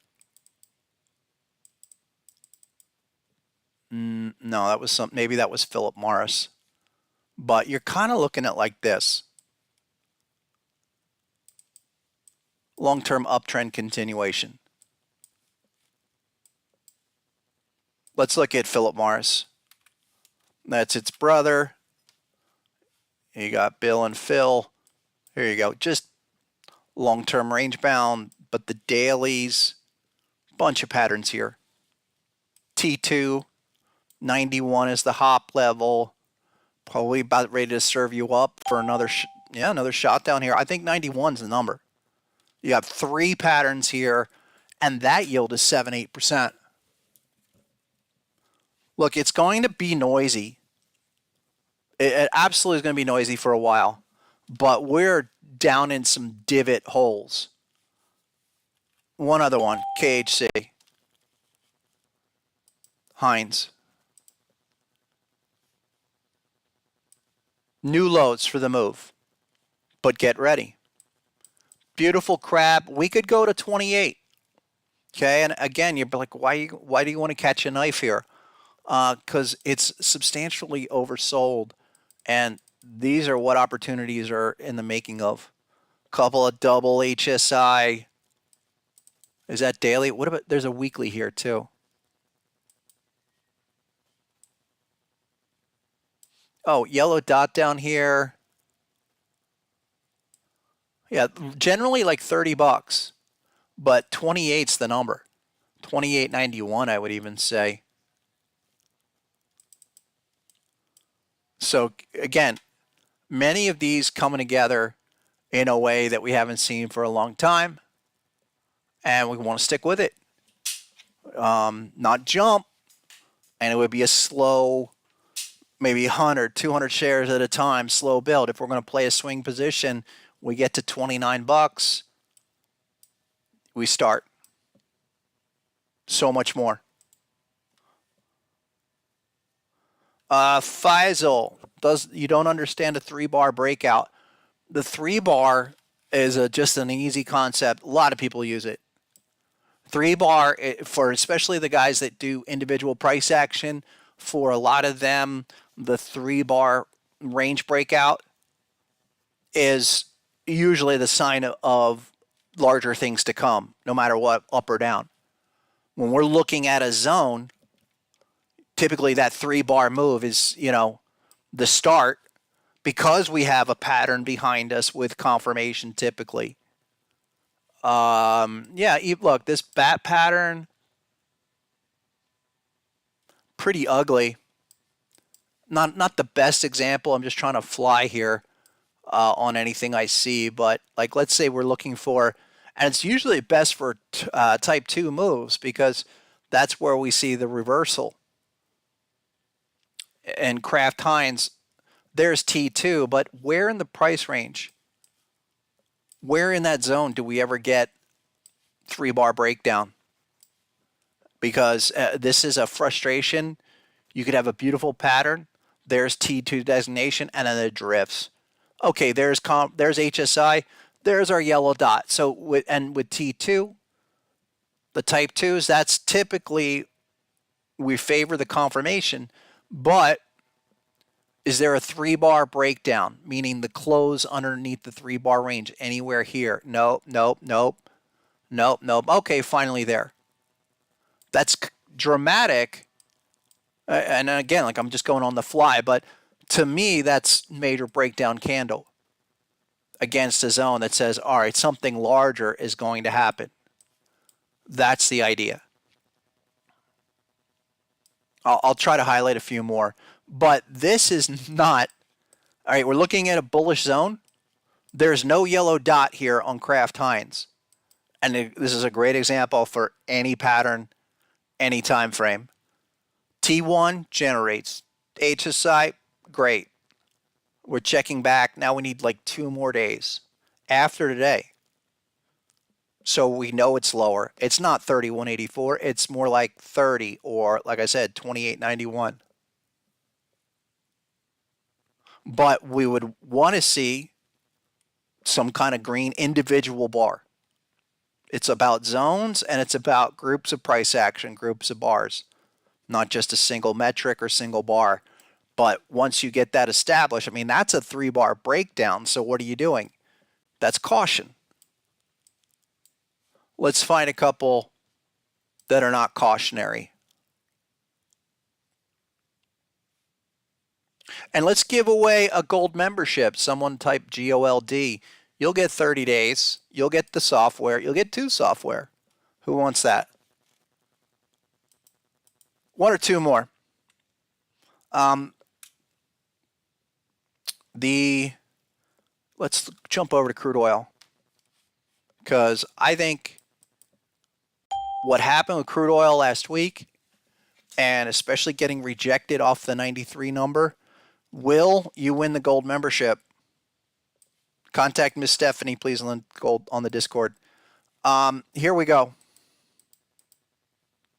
Speaker 1: No, that was maybe that was Philip Morris. But you're kind of looking at like this. Long-term uptrend continuation. Let's look at Philip Morris. That's its brother. You got Bill and Phil. Here you go. Just long-term range bound, but the dailies, bunch of patterns here. T2, 91 is the hop level. Probably about ready to serve you up for another shot down here. I think 91 is the number. You have 3 patterns here, And that yield is 7-8%. Look, it's going to be noisy. It absolutely is going to be noisy for a while. But we're down in some divot holes. One other one, KHC. Heinz. New lows for the move. But get ready. Beautiful crab. We could go to 28. Okay, and again, you're like, why do you want to catch a knife here? Because it's substantially oversold, and these are what opportunities are in the making of. Couple of double HSI. Is that daily? What about, there's a weekly here too. Oh, yellow dot down here. Yeah, generally like 30 bucks, but 28's the number. 28.91, I would even say. So again, many of these coming together in a way that we haven't seen for a long time, and we want to stick with it. Not jump, and it would be a slow, maybe 100, 200 shares at a time, slow build. If we're going to play a swing position, we get to 29 bucks, we start. So much more. Faisal, you don't understand a 3-bar breakout. The 3-bar is just an easy concept. A lot of people use it. 3-bar, for especially the guys that do individual price action, for a lot of them, the 3-bar range breakout is usually the sign of larger things to come, no matter what, up or down. When we're looking at a zone, typically that 3-bar move is, the start, because we have a pattern behind us with confirmation typically. Yeah, look, this bat pattern, pretty ugly. Not the best example. I'm just trying to fly here on anything I see, but like, let's say we're looking for, and it's usually best for type 2 moves because that's where we see the reversal. And Kraft Heinz, there's T2, but where in the price range? Where in that zone do we ever get 3-bar breakdown? Because this is a frustration. You could have a beautiful pattern. There's T2 designation, and then it drifts. Okay, there's HSI. There's our yellow dot. So with T2, the type 2s, that's typically, we favor the confirmation, but is there a 3-bar breakdown, meaning the close underneath the 3-bar range anywhere here? Nope, nope, nope, nope, nope. Okay, finally there. That's dramatic. And again, like, I'm just going on the fly, but to me, that's major breakdown candle against a zone that says, all right, something larger is going to happen. That's the idea. I'll try to highlight a few more, but this is not, all right, we're looking at a bullish zone. There's no yellow dot here on Kraft Heinz. And this is a great example for any pattern, any time frame. T1 generates. HSI, great. We're checking back. Now we need like 2 more days after today. So we know it's lower. It's not 31.84. It's more like 30, or like I said, 28.91. But we would want to see some kind of green individual bar. It's about zones, and it's about groups of price action, groups of bars, not just a single metric or single bar. But once you get that established, I mean, that's a 3-bar breakdown. So what are you doing? That's caution. Let's find a couple that are not cautionary. And let's give away a gold membership. Someone type GOLD. You'll get 30 days. You'll get the software. You'll get 2 software. Who wants that? 1 or 2 more. Let's jump over to crude oil, because I think what happened with crude oil last week, and especially getting rejected off the 93 number, will you win the gold membership? Contact Miss Stephanie, please, on gold on the Discord. Here we go.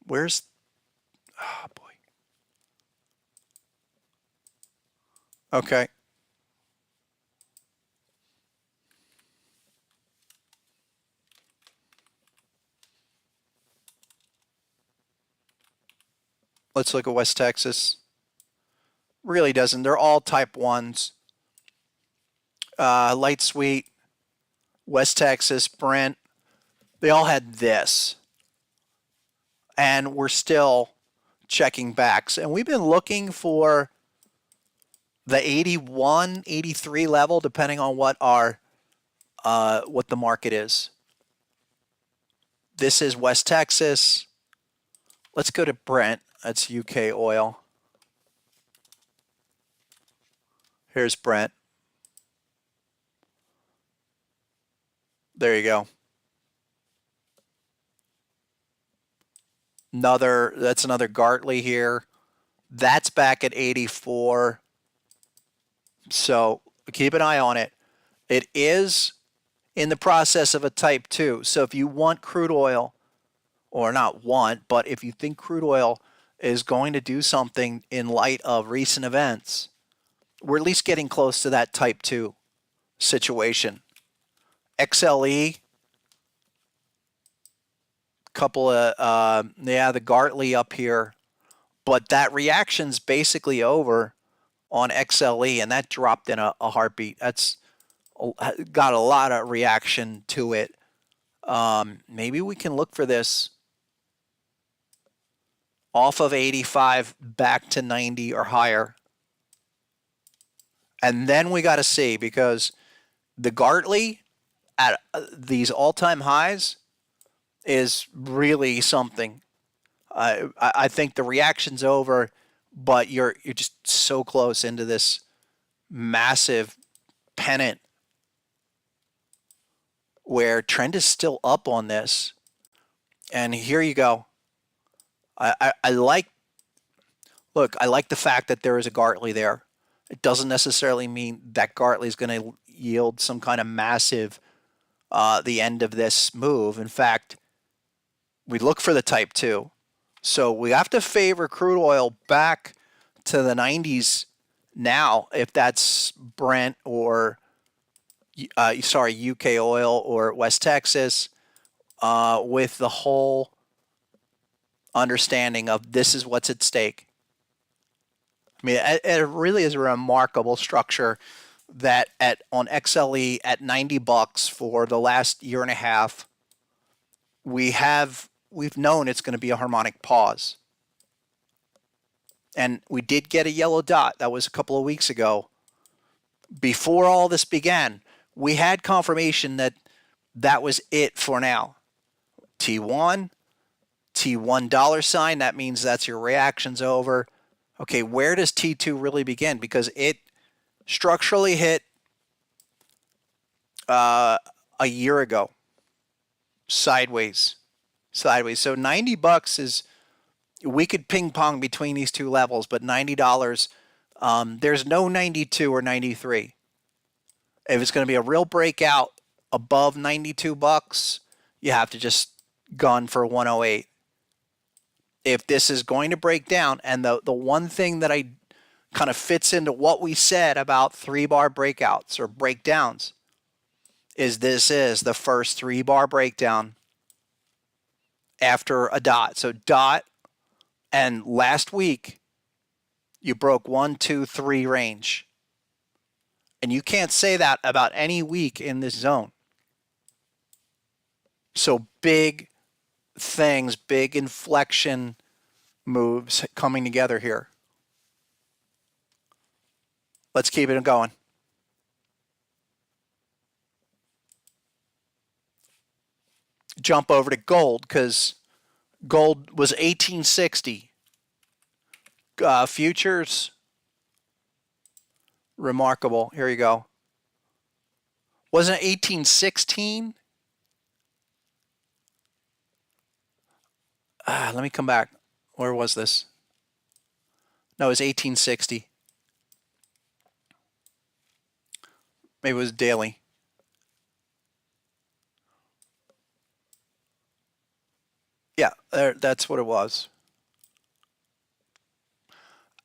Speaker 1: Where's, oh boy. Okay. Let's look at West Texas. Really doesn't. They're all type 1s. Light Sweet, West Texas, Brent. They all had this. And we're still checking backs. And we've been looking for the 81, 83 level, depending on what the market is. This is West Texas. Let's go to Brent. That's UK oil. Here's Brent. There you go. That's another Gartley here. That's back at 84. So keep an eye on it. It is in the process of a type 2. So if you want crude oil, or not want, but if you think crude oil is going to do something in light of recent events, we're at least getting close to that type 2 situation. XLE, couple of, the Gartley up here, but that reaction's basically over on XLE, and that dropped in a heartbeat. That's got a lot of reaction to it. Maybe we can look for this off of 85 back to 90 or higher. And then we got to see, because the Gartley at these all-time highs is really something. I think the reaction's over, but you're just so close into this massive pennant where trend is still up on this. And here you go. I like the fact that there is a Gartley there. It doesn't necessarily mean that Gartley is going to yield some kind of massive the end of this move. In fact, we look for the type 2. So we have to favor crude oil back to the 90s now, if that's Brent or UK oil or West Texas, with the whole understanding of this is what's at stake. I mean, it really is a remarkable structure that on XLE at $90 for the last year and a half, we've known it's going to be a harmonic pause. And we did get a yellow dot. That was a couple of weeks ago. Before all this began, we had confirmation that that was it for now. T1 dollar sign, that means that's your reaction's over. Okay, where does T2 really begin? Because it structurally hit a year ago, sideways. So $90 is, we could ping pong between these two levels, but $90, there's no 92 or 93. If it's going to be a real breakout above $92, you have to just gun for 108. If this is going to break down, and the one thing that I kind of fits into what we said about 3-bar breakouts or breakdowns is this is the first 3-bar breakdown after a dot. So dot, and last week you broke 1, 2, 3 range. And you can't say that about any week in this zone. So big things, big inflection moves coming together here. Let's keep it going. Jump over to gold, because gold was 1860. Futures, remarkable. Here you go. Wasn't it 1816? Let me come back. Where was this? No, it was 1860. Maybe it was daily. Yeah, that's what it was.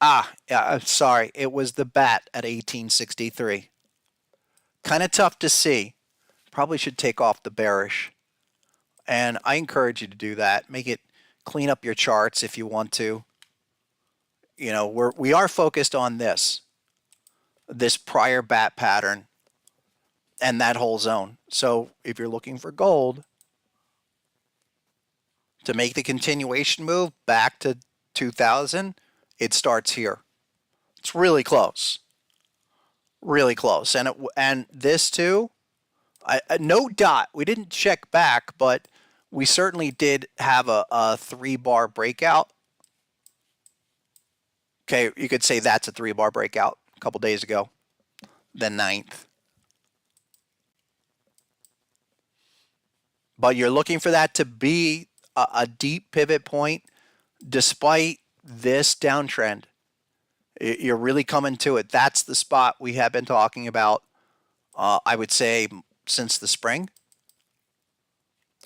Speaker 1: Yeah, I'm sorry. It was the bat at 1863. Kind of tough to see. Probably should take off the bearish. And I encourage you to do that. Make it clean up your charts if you want to. You know, we are focused on this prior bat pattern and that whole zone. So if you're looking for gold to make the continuation move back to 2000, it starts here. It's really close. Really close. And this too, no dot. We didn't check back, but we certainly did have a 3-bar breakout. Okay, you could say that's a 3-bar breakout a couple days ago. The 9th. But you're looking for that to be a deep pivot point despite this downtrend. You're really coming to it. That's the spot we have been talking about, I would say, since the spring.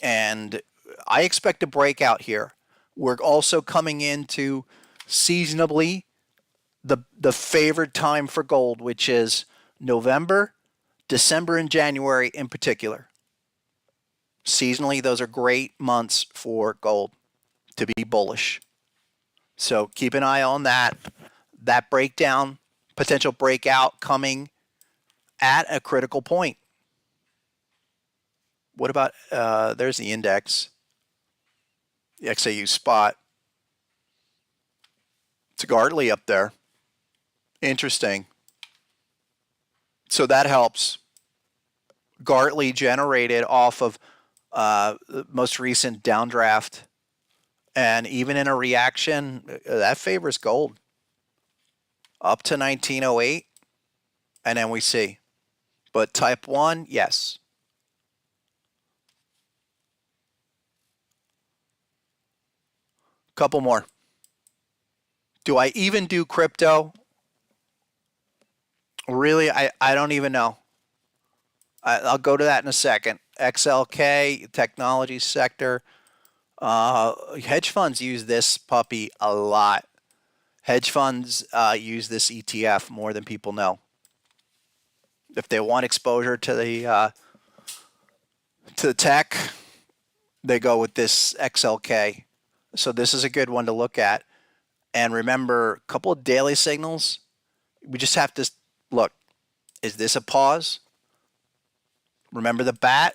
Speaker 1: And I expect a breakout here. We're also coming into seasonably the favored time for gold, which is November, December, and January in particular. Seasonally, those are great months for gold to be bullish. So keep an eye on that. That breakdown, potential breakout coming at a critical point. What about, there's the index, the XAU spot. It's Gartley up there. Interesting. So that helps. Gartley generated off of the most recent downdraft. And even in a reaction, that favors gold. Up to 1908. And then we see. But type 1, yes. Couple more. Do I even do crypto? Really, I don't even know. I'll go to that in a second. XLK, technology sector. Hedge funds use this puppy a lot. Hedge funds use this ETF more than people know. If they want exposure to the tech, they go with this XLK. So this is a good one to look at. And remember, a couple of daily signals. We just have to look. Is this a pause? Remember the bat?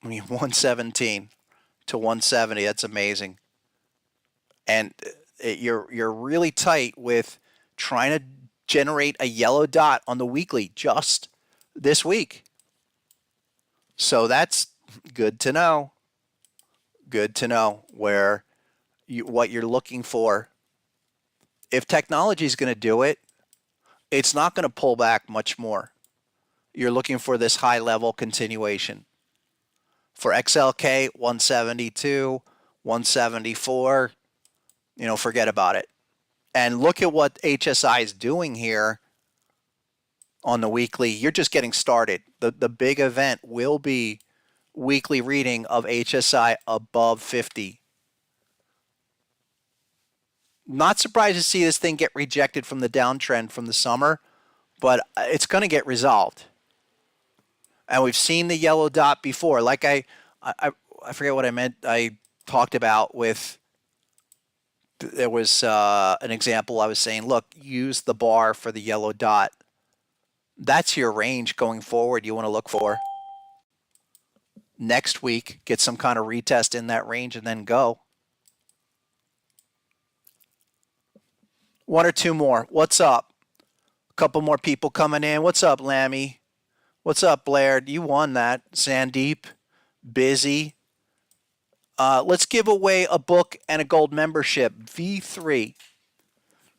Speaker 1: I mean, 117 to 170. That's amazing. And you're really tight with trying to generate a yellow dot on the weekly just this week. So that's good to know. Good to know where what you're looking for. If technology is going to do it, it's not going to pull back much more. You're looking for this high level continuation. For XLK, 172, 174, forget about it. And look at what HSI is doing here on the weekly. You're just getting started. The big event will be weekly reading of HSI above 50. Not surprised to see this thing get rejected from the downtrend from the summer, but it's going to get resolved. And we've seen the yellow dot before. Like I forget what I meant. I talked about with, there was an example I was saying, look, use the bar for the yellow dot. That's your range going forward you want to look for. Next week, get some kind of retest in that range and then go. One or two more. What's up? A couple more people coming in. What's up, Lammy? What's up, Blair? You won that. Sandeep, busy. Let's give away a book and a gold membership. V3.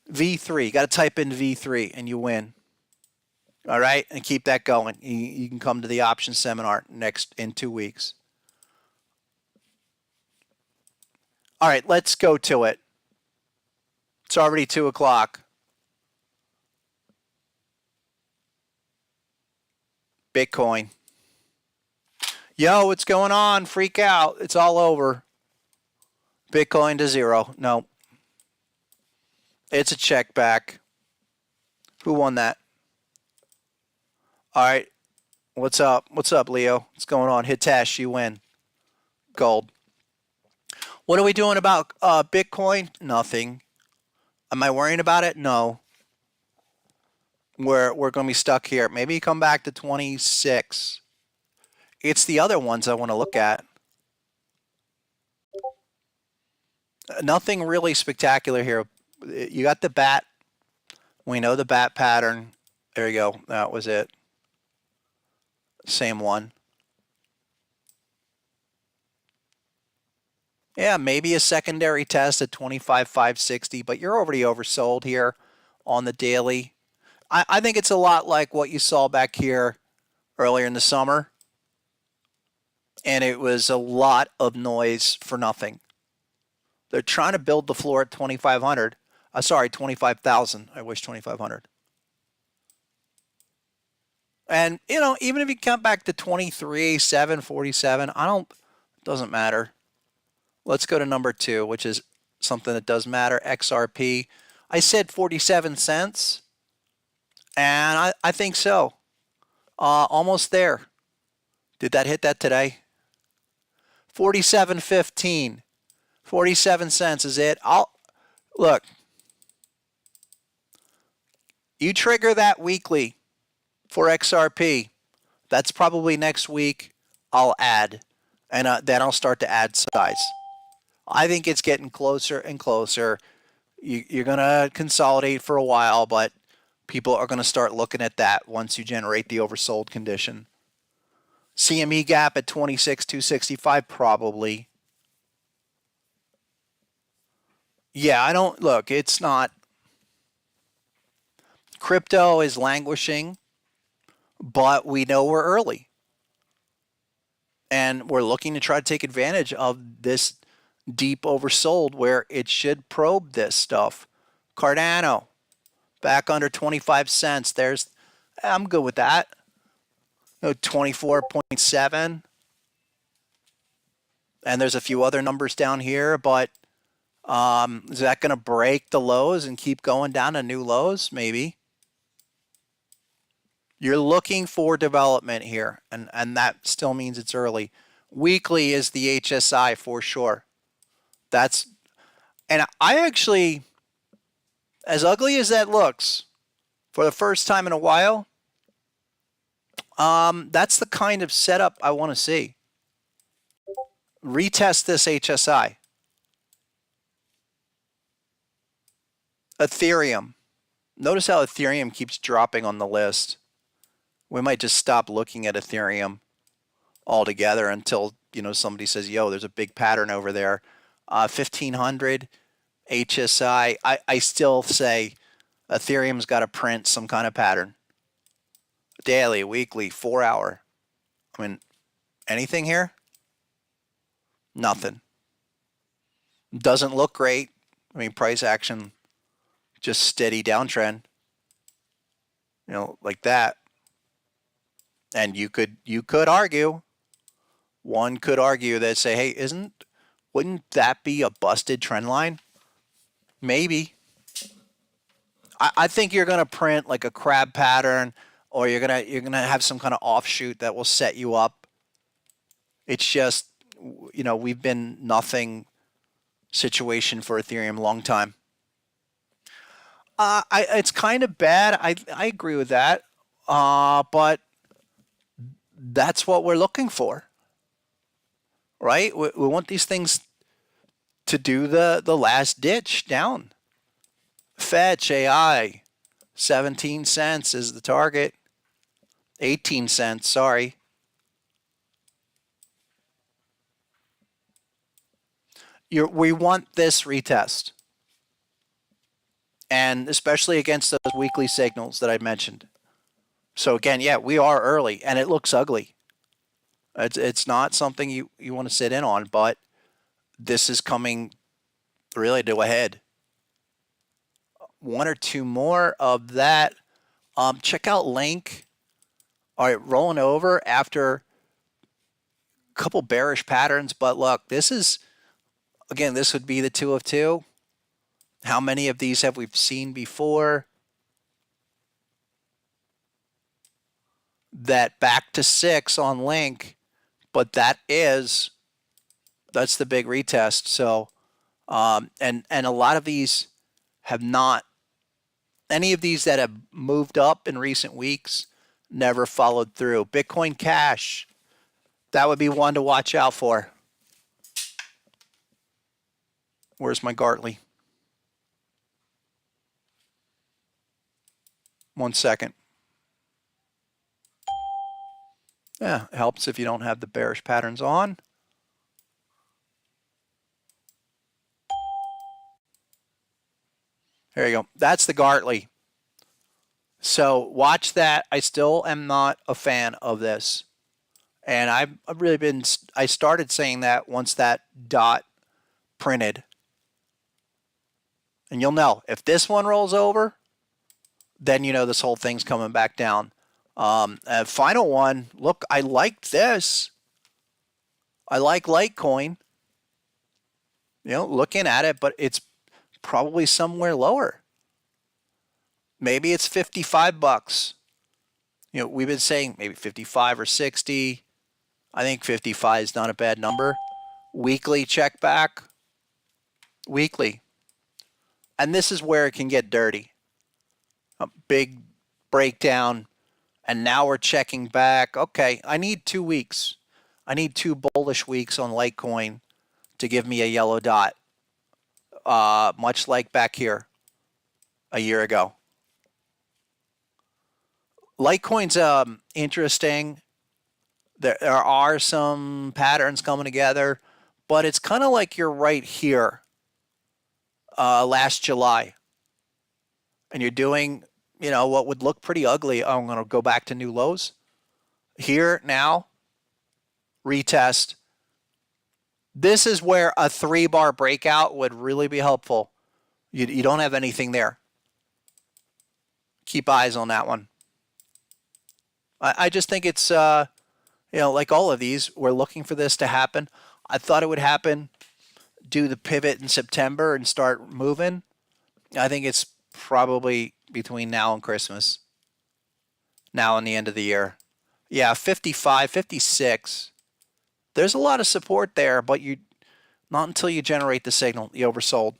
Speaker 1: V3. You got to type in V3 and you win. All right? And keep that going. You can come to the option seminar in 2 weeks. All right, let's go to it. It's already 2 o'clock. Bitcoin. Yo, what's going on? Freak out. It's all over. Bitcoin to zero. No. It's a check back. Who won that? All right. What's up? What's up, Leo? What's going on? Hitesh, you win. Gold. What are we doing about Bitcoin? Nothing. Am I worrying about it? No. We're going to be stuck here. Maybe come back to 26. It's the other ones I want to look at. Nothing really spectacular here. You got the bat. We know the bat pattern. There you go. That was it. Same one. Yeah, maybe a secondary test at 25,560, but you're already oversold here on the daily. I think it's a lot like what you saw back here earlier in the summer. And it was a lot of noise for nothing. They're trying to build the floor at 2,500. Sorry, 25,000. I wish 2,500. And, you know, even if you come back to 23, 747, it doesn't matter. Let's go to number 2, which is something that does matter, XRP. I said 47 cents, and I think so. Almost there. Did that hit that today? 47.15. 47 cents is it. Look. You trigger that weekly for XRP. That's probably next week. I'll add, and then I'll start to add size. I think it's getting closer and closer. You're going to consolidate for a while, but people are going to start looking at that once you generate the oversold condition. CME gap at 26,265 probably. Yeah, I don't look, it's not. Crypto is languishing, but we know we're early. And we're looking to try to take advantage of this deep oversold where it should probe this stuff. Cardano, back under 25 cents. I'm good with that. 24.7. And there's a few other numbers down here, but is that going to break the lows and keep going down to new lows? Maybe. You're looking for development here, and that still means it's early. Weekly is the HSI for sure. And I actually, as ugly as that looks, for the first time in a while, that's the kind of setup I want to see. Retest this HSI. Ethereum. Notice how Ethereum keeps dropping on the list. We might just stop looking at Ethereum altogether until, somebody says, yo, there's a big pattern over there. 1,500 HSI. I still say Ethereum's got to print some kind of pattern. Daily, weekly, 4 hour. I mean, anything here? Nothing. Doesn't look great. I mean, price action, just steady downtrend. Like that. And you could argue, one could argue that say, hey, wouldn't that be a busted trend line? Maybe. I think you're gonna print like a crab pattern, or you're gonna have some kind of offshoot that will set you up. It's just, we've been nothing situation for Ethereum a long time. It's kind of bad. I agree with that. But that's what we're looking for, right? We want these things to do the last ditch down. Fetch AI, 17 cents is the target. 18 cents, sorry. We want this retest. And especially against those weekly signals that I mentioned. So again, yeah, we are early, and it looks ugly. It's not something you want to sit in on, but this is coming really go ahead. One or two more of that. Check out Link. All right, rolling over after a couple bearish patterns, but look, this is, again, this would be the two of two. How many of these have we seen before? That back to 6 on Link, but that's the big retest. So, and a lot of these have not, any of these that have moved up in recent weeks never followed through. Bitcoin Cash, that would be one to watch out for. Where's my Gartley? 1 second. Yeah, it helps if you don't have the bearish patterns on. There you go. That's the Gartley. So watch that. I still am not a fan of this. And I've really been, I started saying that once that dot printed. And you'll know, if this one rolls over, then you know this whole thing's coming back down. Final one, look, I liked this. I like Litecoin. You know, looking at it, but it's probably somewhere lower. Maybe it's 55 bucks. You know, we've been saying maybe 55 or 60. I think 55 is not a bad number. Weekly check back. Weekly. And this is where it can get dirty. A big breakdown. And now we're checking back. Okay, I need 2 weeks. I need 2 bullish weeks on Litecoin to give me a yellow dot. Much like back here a year ago. Litecoin's interesting. There are some patterns coming together, but it's kind of like you're right here last July. And you're doing, you know, what would look pretty ugly. I'm going to go back to new lows. Here now, retest. This is where a 3-bar breakout would really be helpful. You don't have anything there. Keep eyes on that one. I just think it's, you know, like all of these, we're looking for this to happen. I thought it would happen, do the pivot in September and start moving. I think it's probably between now and Christmas. Now and the end of the year. Yeah, 55, 56. There's a lot of support there, but you not until you generate the signal. You oversold.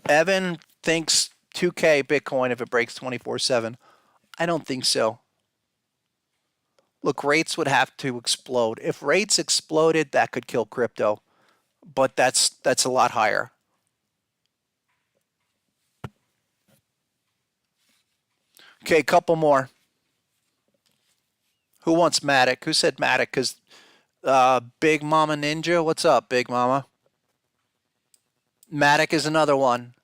Speaker 1: Evan thinks 2K Bitcoin if it breaks 24/7. I don't think so. Look, rates would have to explode. If rates exploded, that could kill crypto, but that's a lot higher. Okay, a couple more. Who wants Matic? Who said Matic? Because Big Mama Ninja, what's up, Big Mama? Matic is another one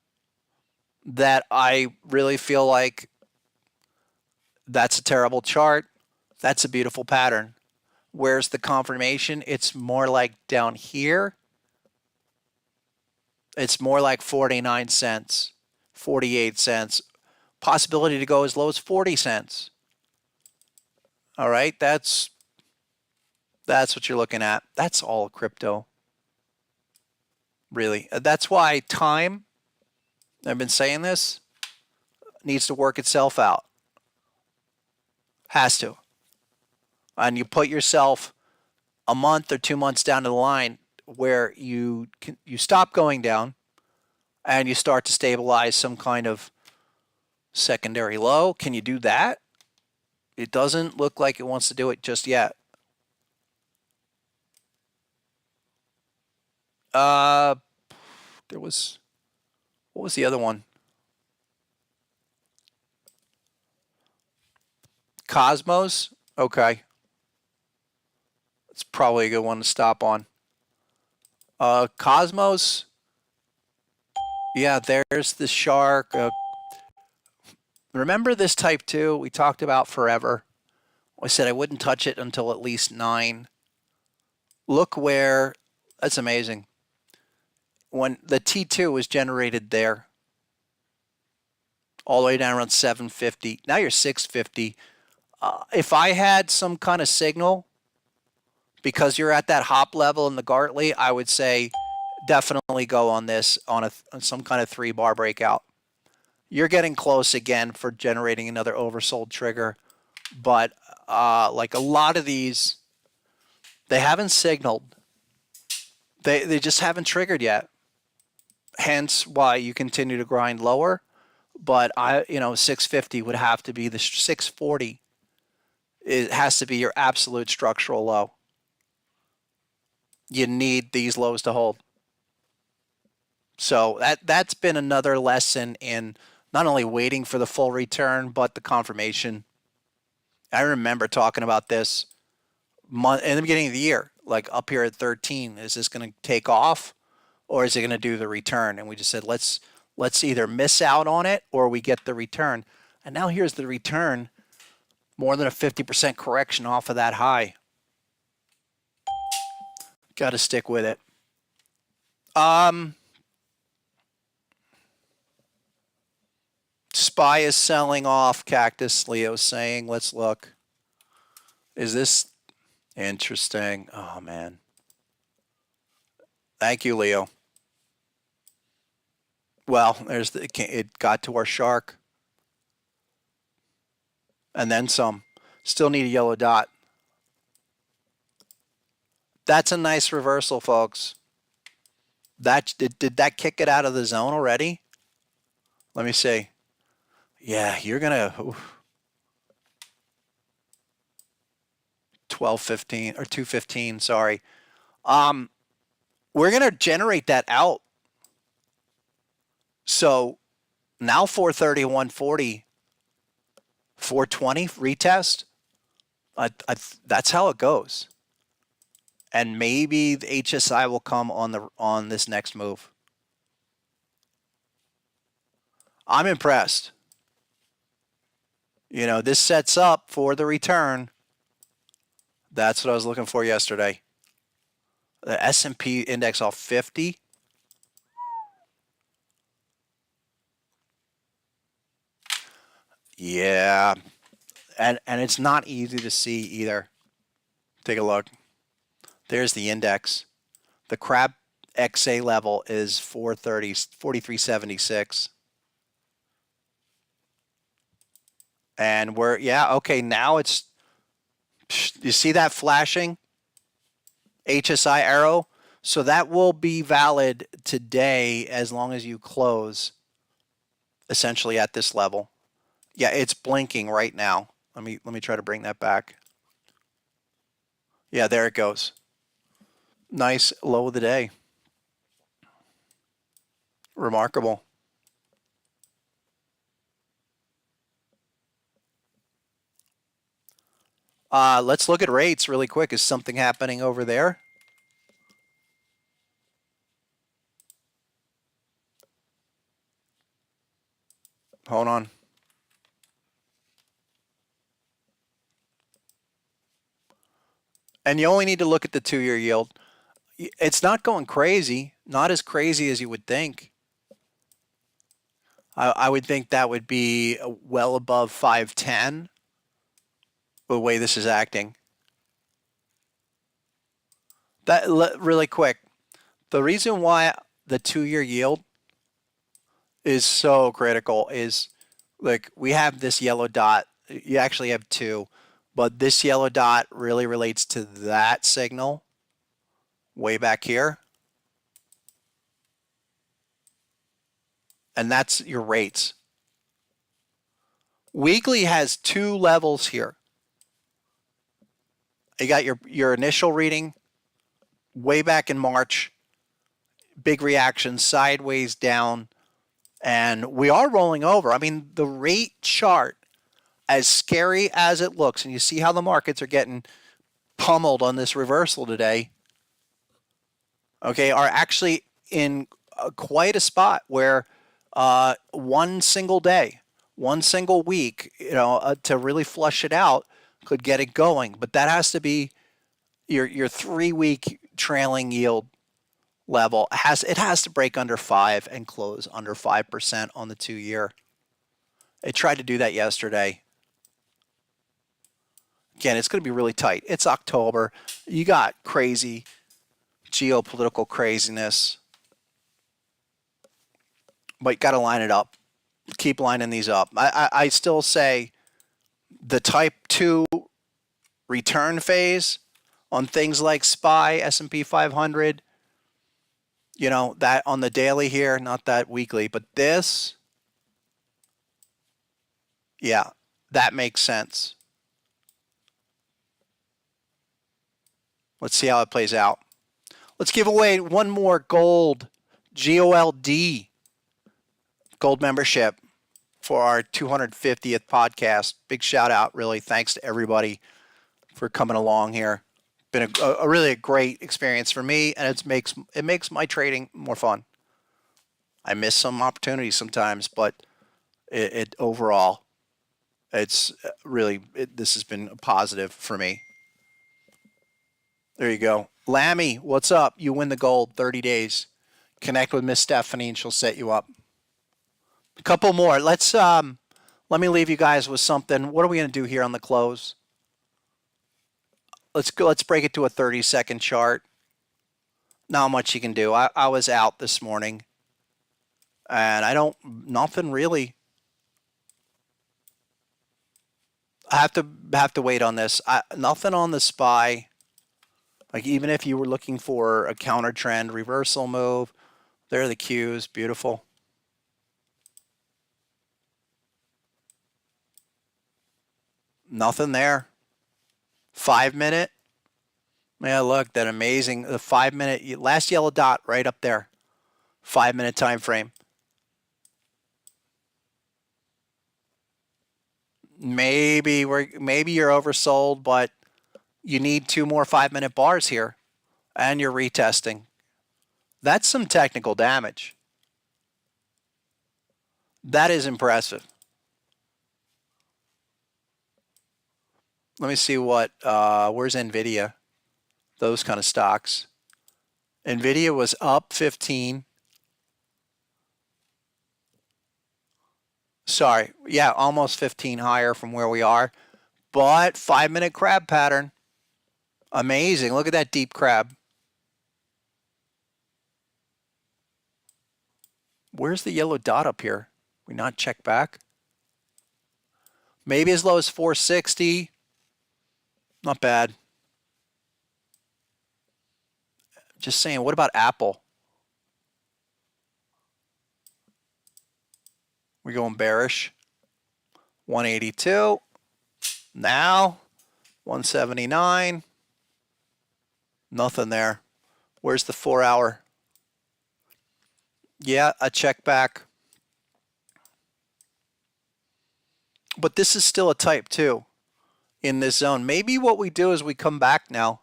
Speaker 1: that I really feel like that's a terrible chart. That's a beautiful pattern. Where's the confirmation? It's more like down here. It's more like 49 cents, 48 cents. Possibility to go as low as 40 cents. All right, that's what you're looking at. That's all crypto. Really. That's why time, I've been saying this, needs to work itself out. Has to. And you put yourself a month or 2 months down the line where you stop going down and you start to stabilize some kind of secondary low. Can you do that? It doesn't look like it wants to do it just yet. There was, what was the other one? Cosmos? Okay. It's probably a good one to stop on. Cosmos. Yeah, there's the shark. Remember this type 2 we talked about forever? I said I wouldn't touch it until at least 9. Look where, that's amazing. When the T2 was generated there, all the way down around 750. Now you're 650. If I had some kind of signal, because you're at that hop level in the Gartley, I would say definitely go on this on some kind of 3-bar breakout. You're getting close again for generating another oversold trigger, but like a lot of these, they haven't signaled. They just haven't triggered yet. Hence why you continue to grind lower. But 650 would have to be the 640. It has to be your absolute structural low. You need these lows to hold. So that's been another lesson in not only waiting for the full return, but the confirmation. I remember talking about this in the beginning of the year, like up here at 13. Is this going to take off, or is it going to do the return? And we just said let's either miss out on it or we get the return. And now here's the return, more than a 50% correction off of that high. Got to stick with it. SPY is selling off, Cactus Leo's saying. Let's look. Is this interesting? Oh, man. Thank you, Leo. Well, it got to our shark. And then some. Still need a yellow dot. That's a nice reversal, folks. Did that kick it out of the zone already? Let me see. Yeah, you're going to 1215 or 215, sorry. We're going to generate that out. So now 430, 140, 420 retest. That's how it goes. And maybe the HSI will come on this next move. I'm impressed. This sets up for the return. That's what I was looking for yesterday. The S&P index off 50. Yeah. And it's not easy to see either. Take a look. There's the index. The crab XA level is 430, 4376. And okay, now it's, you see that flashing HSI arrow? So that will be valid today as long as you close essentially at this level. Yeah, it's blinking right now. Let me try to bring that back. Yeah, there it goes. Nice low of the day. Remarkable. Let's look at rates really quick. Is something happening over there? Hold on. And you only need to look at the 2-year yield. It's not going crazy, not as crazy as you would think. I would think that would be well above 510, the way this is acting. That really quick, the reason why the 2-year yield is so critical is, like, we have this yellow dot. You actually have two, but this yellow dot really relates to that signal way back here. And that's your rates. Weekly has two levels here. You got your initial reading way back in March, big reaction, sideways down, and we are rolling over. I mean, the rate chart, as scary as it looks, and you see how the markets are getting pummeled on this reversal today, okay, are actually in quite a spot where one single day, one single week, to really flush it out could get it going. But that has to be your 3-week trailing yield level has to break under 5 and close under 5% on the 2-year. It tried to do that yesterday. Again, it's going to be really tight. It's October. You got crazy geopolitical craziness, but you got to line it up. Keep lining these up. I still say the type 2 return phase on things like SPY, S&P 500, that on the daily here, not that weekly, but this, yeah, that makes sense. Let's see how it plays out. Let's give away one more gold, GOLD, gold membership for our 250th podcast. Big shout out, really. Thanks to everybody for coming along here. Been a really great experience for me, and it makes my trading more fun. I miss some opportunities sometimes, but it overall, it's really this has been a positive for me. There you go. Lammy, what's up? You win the gold, 30 days. Connect with Miss Stephanie and she'll set you up. A couple more. Let me leave you guys with something. What are we going to do here on the close? Let's break it to a 30-second chart. Not much you can do. I was out this morning and nothing really. I have to wait on this. Nothing on the SPY. Like even if you were looking for a counter trend reversal move, there are the Qs, beautiful. Nothing there. 5-minute. Yeah, look, that amazing. The 5-minute, last yellow dot right up there. 5-minute time frame. Maybe you're oversold, but you need 2 more 5-minute bars here, and you're retesting. That's some technical damage. That is impressive. Let me see where's Nvidia? Those kind of stocks. Nvidia was up 15. Sorry, yeah, almost 15 higher from where we are. But 5-minute crab pattern. Amazing. Look at that deep crab. Where's the yellow dot up here? We not check back? Maybe as low as 460. Not bad. Just saying, what about Apple? We're going bearish. 182. Now, 179. Nothing there. Where's the 4-hour? Yeah, a check back. But this is still a type 2 in this zone. Maybe what we do is we come back now.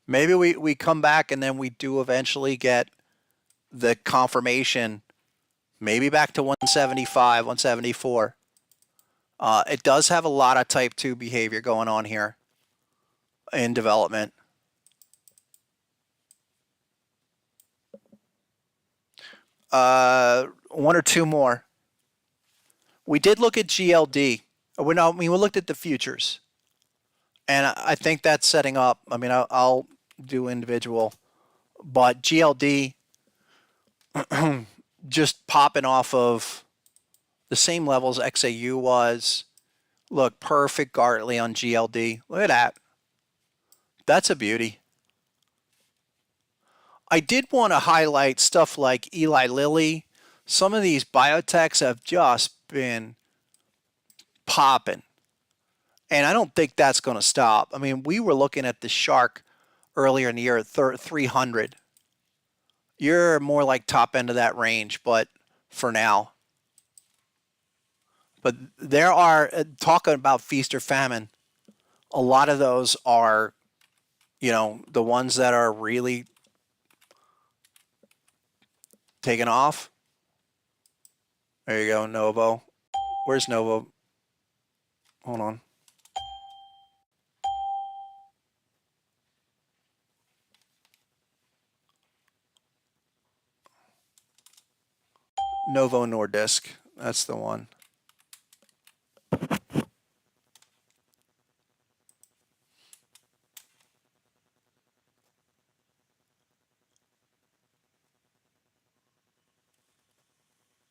Speaker 1: Maybe we come back and then we do eventually get the confirmation, maybe back to 175, 174. It does have a lot of type 2 behavior going on here in development. One or two more. We did look at GLD. We looked at the futures. And I think that's setting up. I mean, I'll do individual. But GLD just popping off of the same levels XAU was. Look, perfect Gartley on GLD. Look at that. That's a beauty. I did want to highlight stuff like Eli Lilly. Some of these biotechs have just been popping. And I don't think that's going to stop. I mean, we were looking at the shark earlier in the year at 300. You're more like top end of that range, but for now. But there are, talking about feast or famine, a lot of those are, the ones that are really taking off. There you go, Novo. Where's Novo? Hold on. Novo Nordisk. That's the one.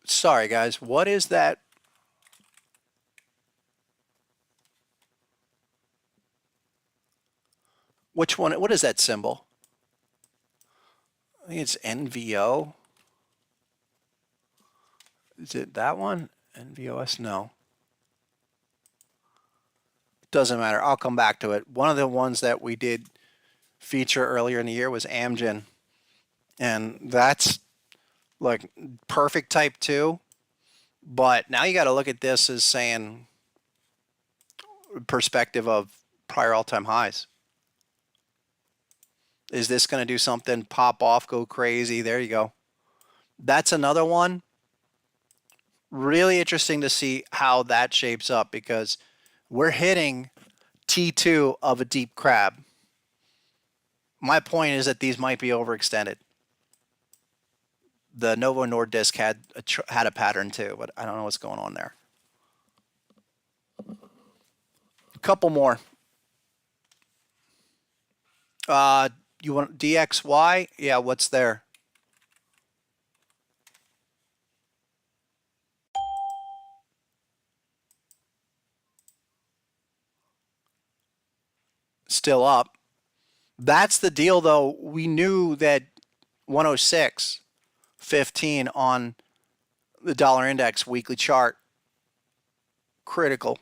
Speaker 1: Sorry, guys. What is that? Which one? What is that symbol? I think it's NVO. Is it that one? NVOS? No. Doesn't matter. I'll come back to it. One of the ones that we did feature earlier in the year was Amgen. And that's like perfect type 2. But now you got to look at this as saying perspective of prior all-time highs. Is this going to do something, pop off, go crazy? There you go. That's another one. Really interesting to see how that shapes up because we're hitting T2 of a deep crab. My point is that these might be overextended. The Novo Nordisk had a pattern too, but I don't know what's going on there. A couple more. You want DXY? Yeah, what's there? Still up. That's the deal, though. We knew that 106.15 on the dollar index weekly chart, critical.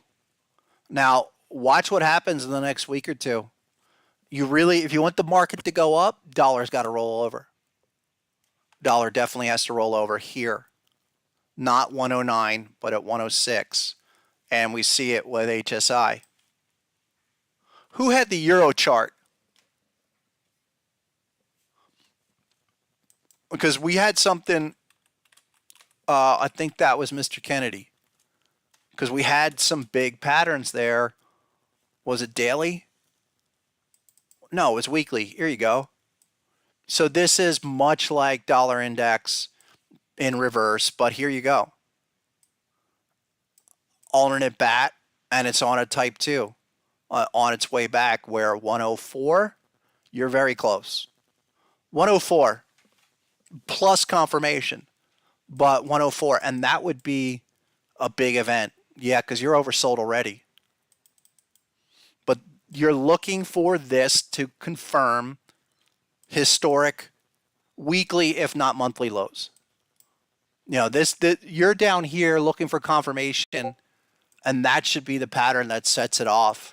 Speaker 1: Now, watch what happens in the next week or two. If you want the market to go up, dollar's got to roll over. Dollar definitely has to roll over here. Not 109, but at 106. And we see it with HSI. Who had the Euro chart? Because we had something, I think that was Mr. Kennedy. Because we had some big patterns there. Was it daily? No, it was weekly. Here you go. So this is much like dollar index in reverse, but here you go. Alternate bat, and it's on a type 2 on its way back where 104, you're very close. 104 plus confirmation, but 104, and that would be a big event. Yeah, because you're oversold already. But you're looking for this to confirm historic weekly, if not monthly lows. You know, you're down here looking for confirmation, and that should be the pattern that sets it off.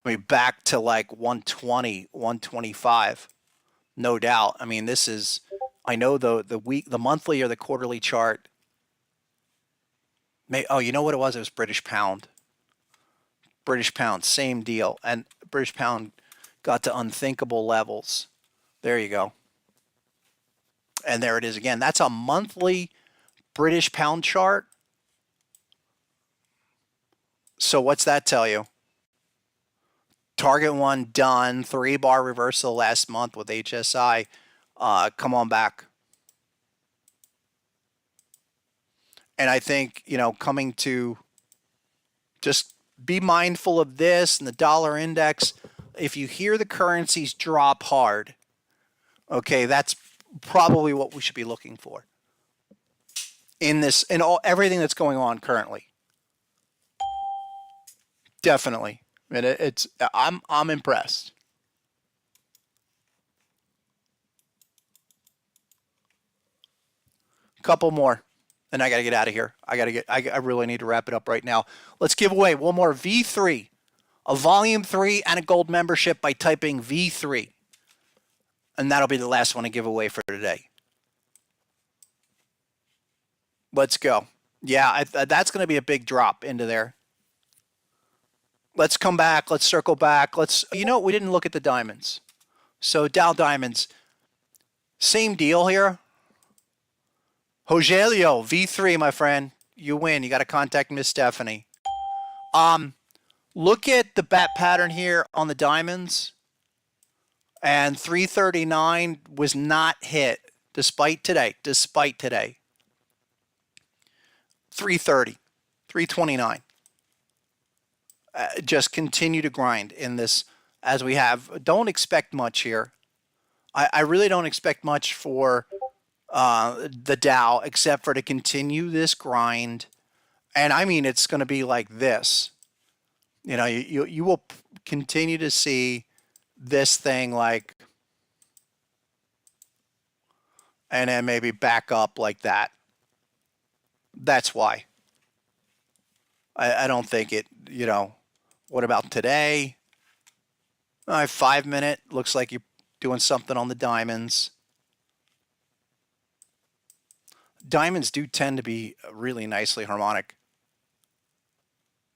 Speaker 1: I mean, back to like 120, 125, no doubt. I mean, this is, I know the monthly or the quarterly chart. Oh, you know what it was? It was British pound. British pound, same deal. And British pound got to unthinkable levels. There you go. And there it is again. That's a monthly British pound chart. So what's that tell you? Target 1 done. 3-bar reversal last month with HSI. Come on back. And I think, coming to just be mindful of this and the dollar index. If you hear the currencies drop hard, okay, that's probably what we should be looking for in everything that's going on currently. Definitely. I'm impressed. Couple more, and I got to get out of here. I really need to wrap it up right now. Let's give away one more V3, a volume 3 and a gold membership by typing V3. And that'll be the last one to give away for today. Let's go. Yeah, that's going to be a big drop into there. Let's come back. Let's circle back. We didn't look at the diamonds. So Dow diamonds, same deal here. Rogelio, V3, my friend. You win. You got to contact Miss Stephanie. Look at the bat pattern here on the diamonds. And 339 was not hit despite today. 330, 329. Just continue to grind in this as we have. Don't expect much here. I really don't expect much for the Dow except for to continue this grind. And I mean, it's going to be like this. You know, you will continue to see this thing like, and then maybe back up like that. That's why. I don't think it, you know, what about today? 5 minute, looks like you're doing something on the diamonds. Diamonds do tend to be really nicely harmonic.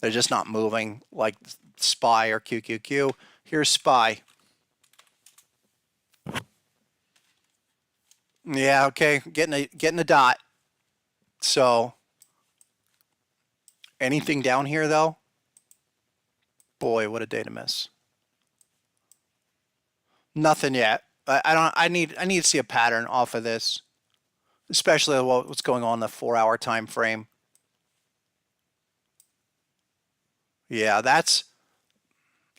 Speaker 1: They're just not moving like SPY or QQQ. Here's SPY. Yeah, okay, getting a dot. So anything down here though? Boy, what a day to miss. Nothing yet. I need to see a pattern off of this, especially what's going on in the 4-hour time frame. Yeah,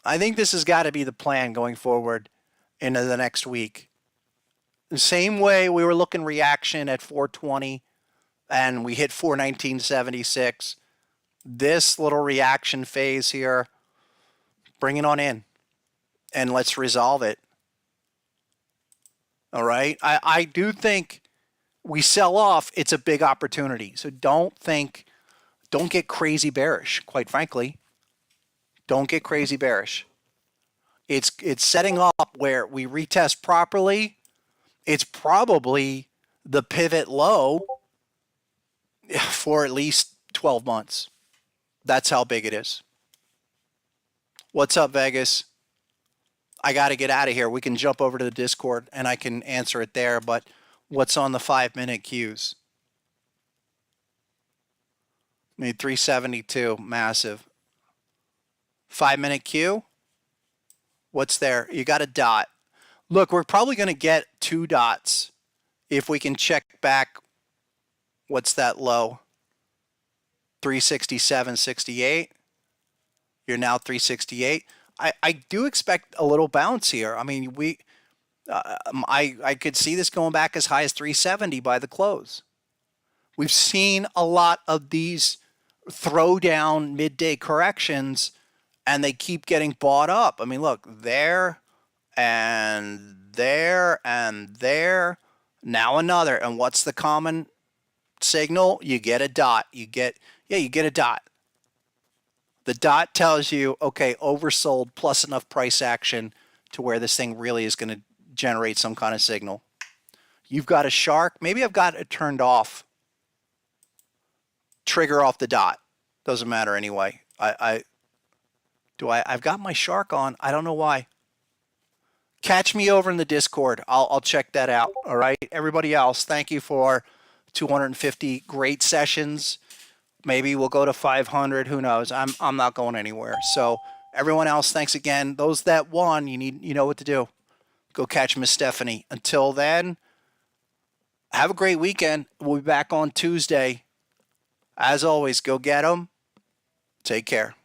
Speaker 1: I think this has got to be the plan going forward into the next week. The same way we were looking reaction at 420 and we hit 419.76. This little reaction phase here, bring it on in and let's resolve it. All right. I do think we sell off. It's a big opportunity. So don't get crazy bearish, quite frankly. Don't get crazy bearish. It's setting up where we retest properly. It's probably the pivot low for at least 12 months. That's how big it is. What's up, Vegas? I got to get out of here. We can jump over to the Discord and I can answer it there. But what's on the 5-minute cues? Made 372, massive. 5-minute cue. What's there? You got a dot. Look, we're probably going to get 2 dots if we can check back. What's that low? 367.68. You're now 368. I do expect a little bounce here. I mean, I could see this going back as high as 370 by the close. We've seen a lot of these throwdown midday corrections, and they keep getting bought up. I mean, look, there and there and there. Now another. And what's the common signal? You get a dot. You get a dot. The dot tells you, okay, oversold plus enough price action to where this thing really is going to generate some kind of signal. You've got a shark. Maybe I've got it turned off. Trigger off the dot. Doesn't matter anyway. I've got my shark on. I don't know why. Catch me over in the Discord. I'll check that out. All right. Everybody else, thank you for 250 great sessions. Maybe we'll go to 500. Who knows? I'm not going anywhere. So everyone else, thanks again. Those that won, you know what to do. Go catch Miss Stephanie. Until then, have a great weekend. We'll be back on Tuesday. As always, go get them. Take care.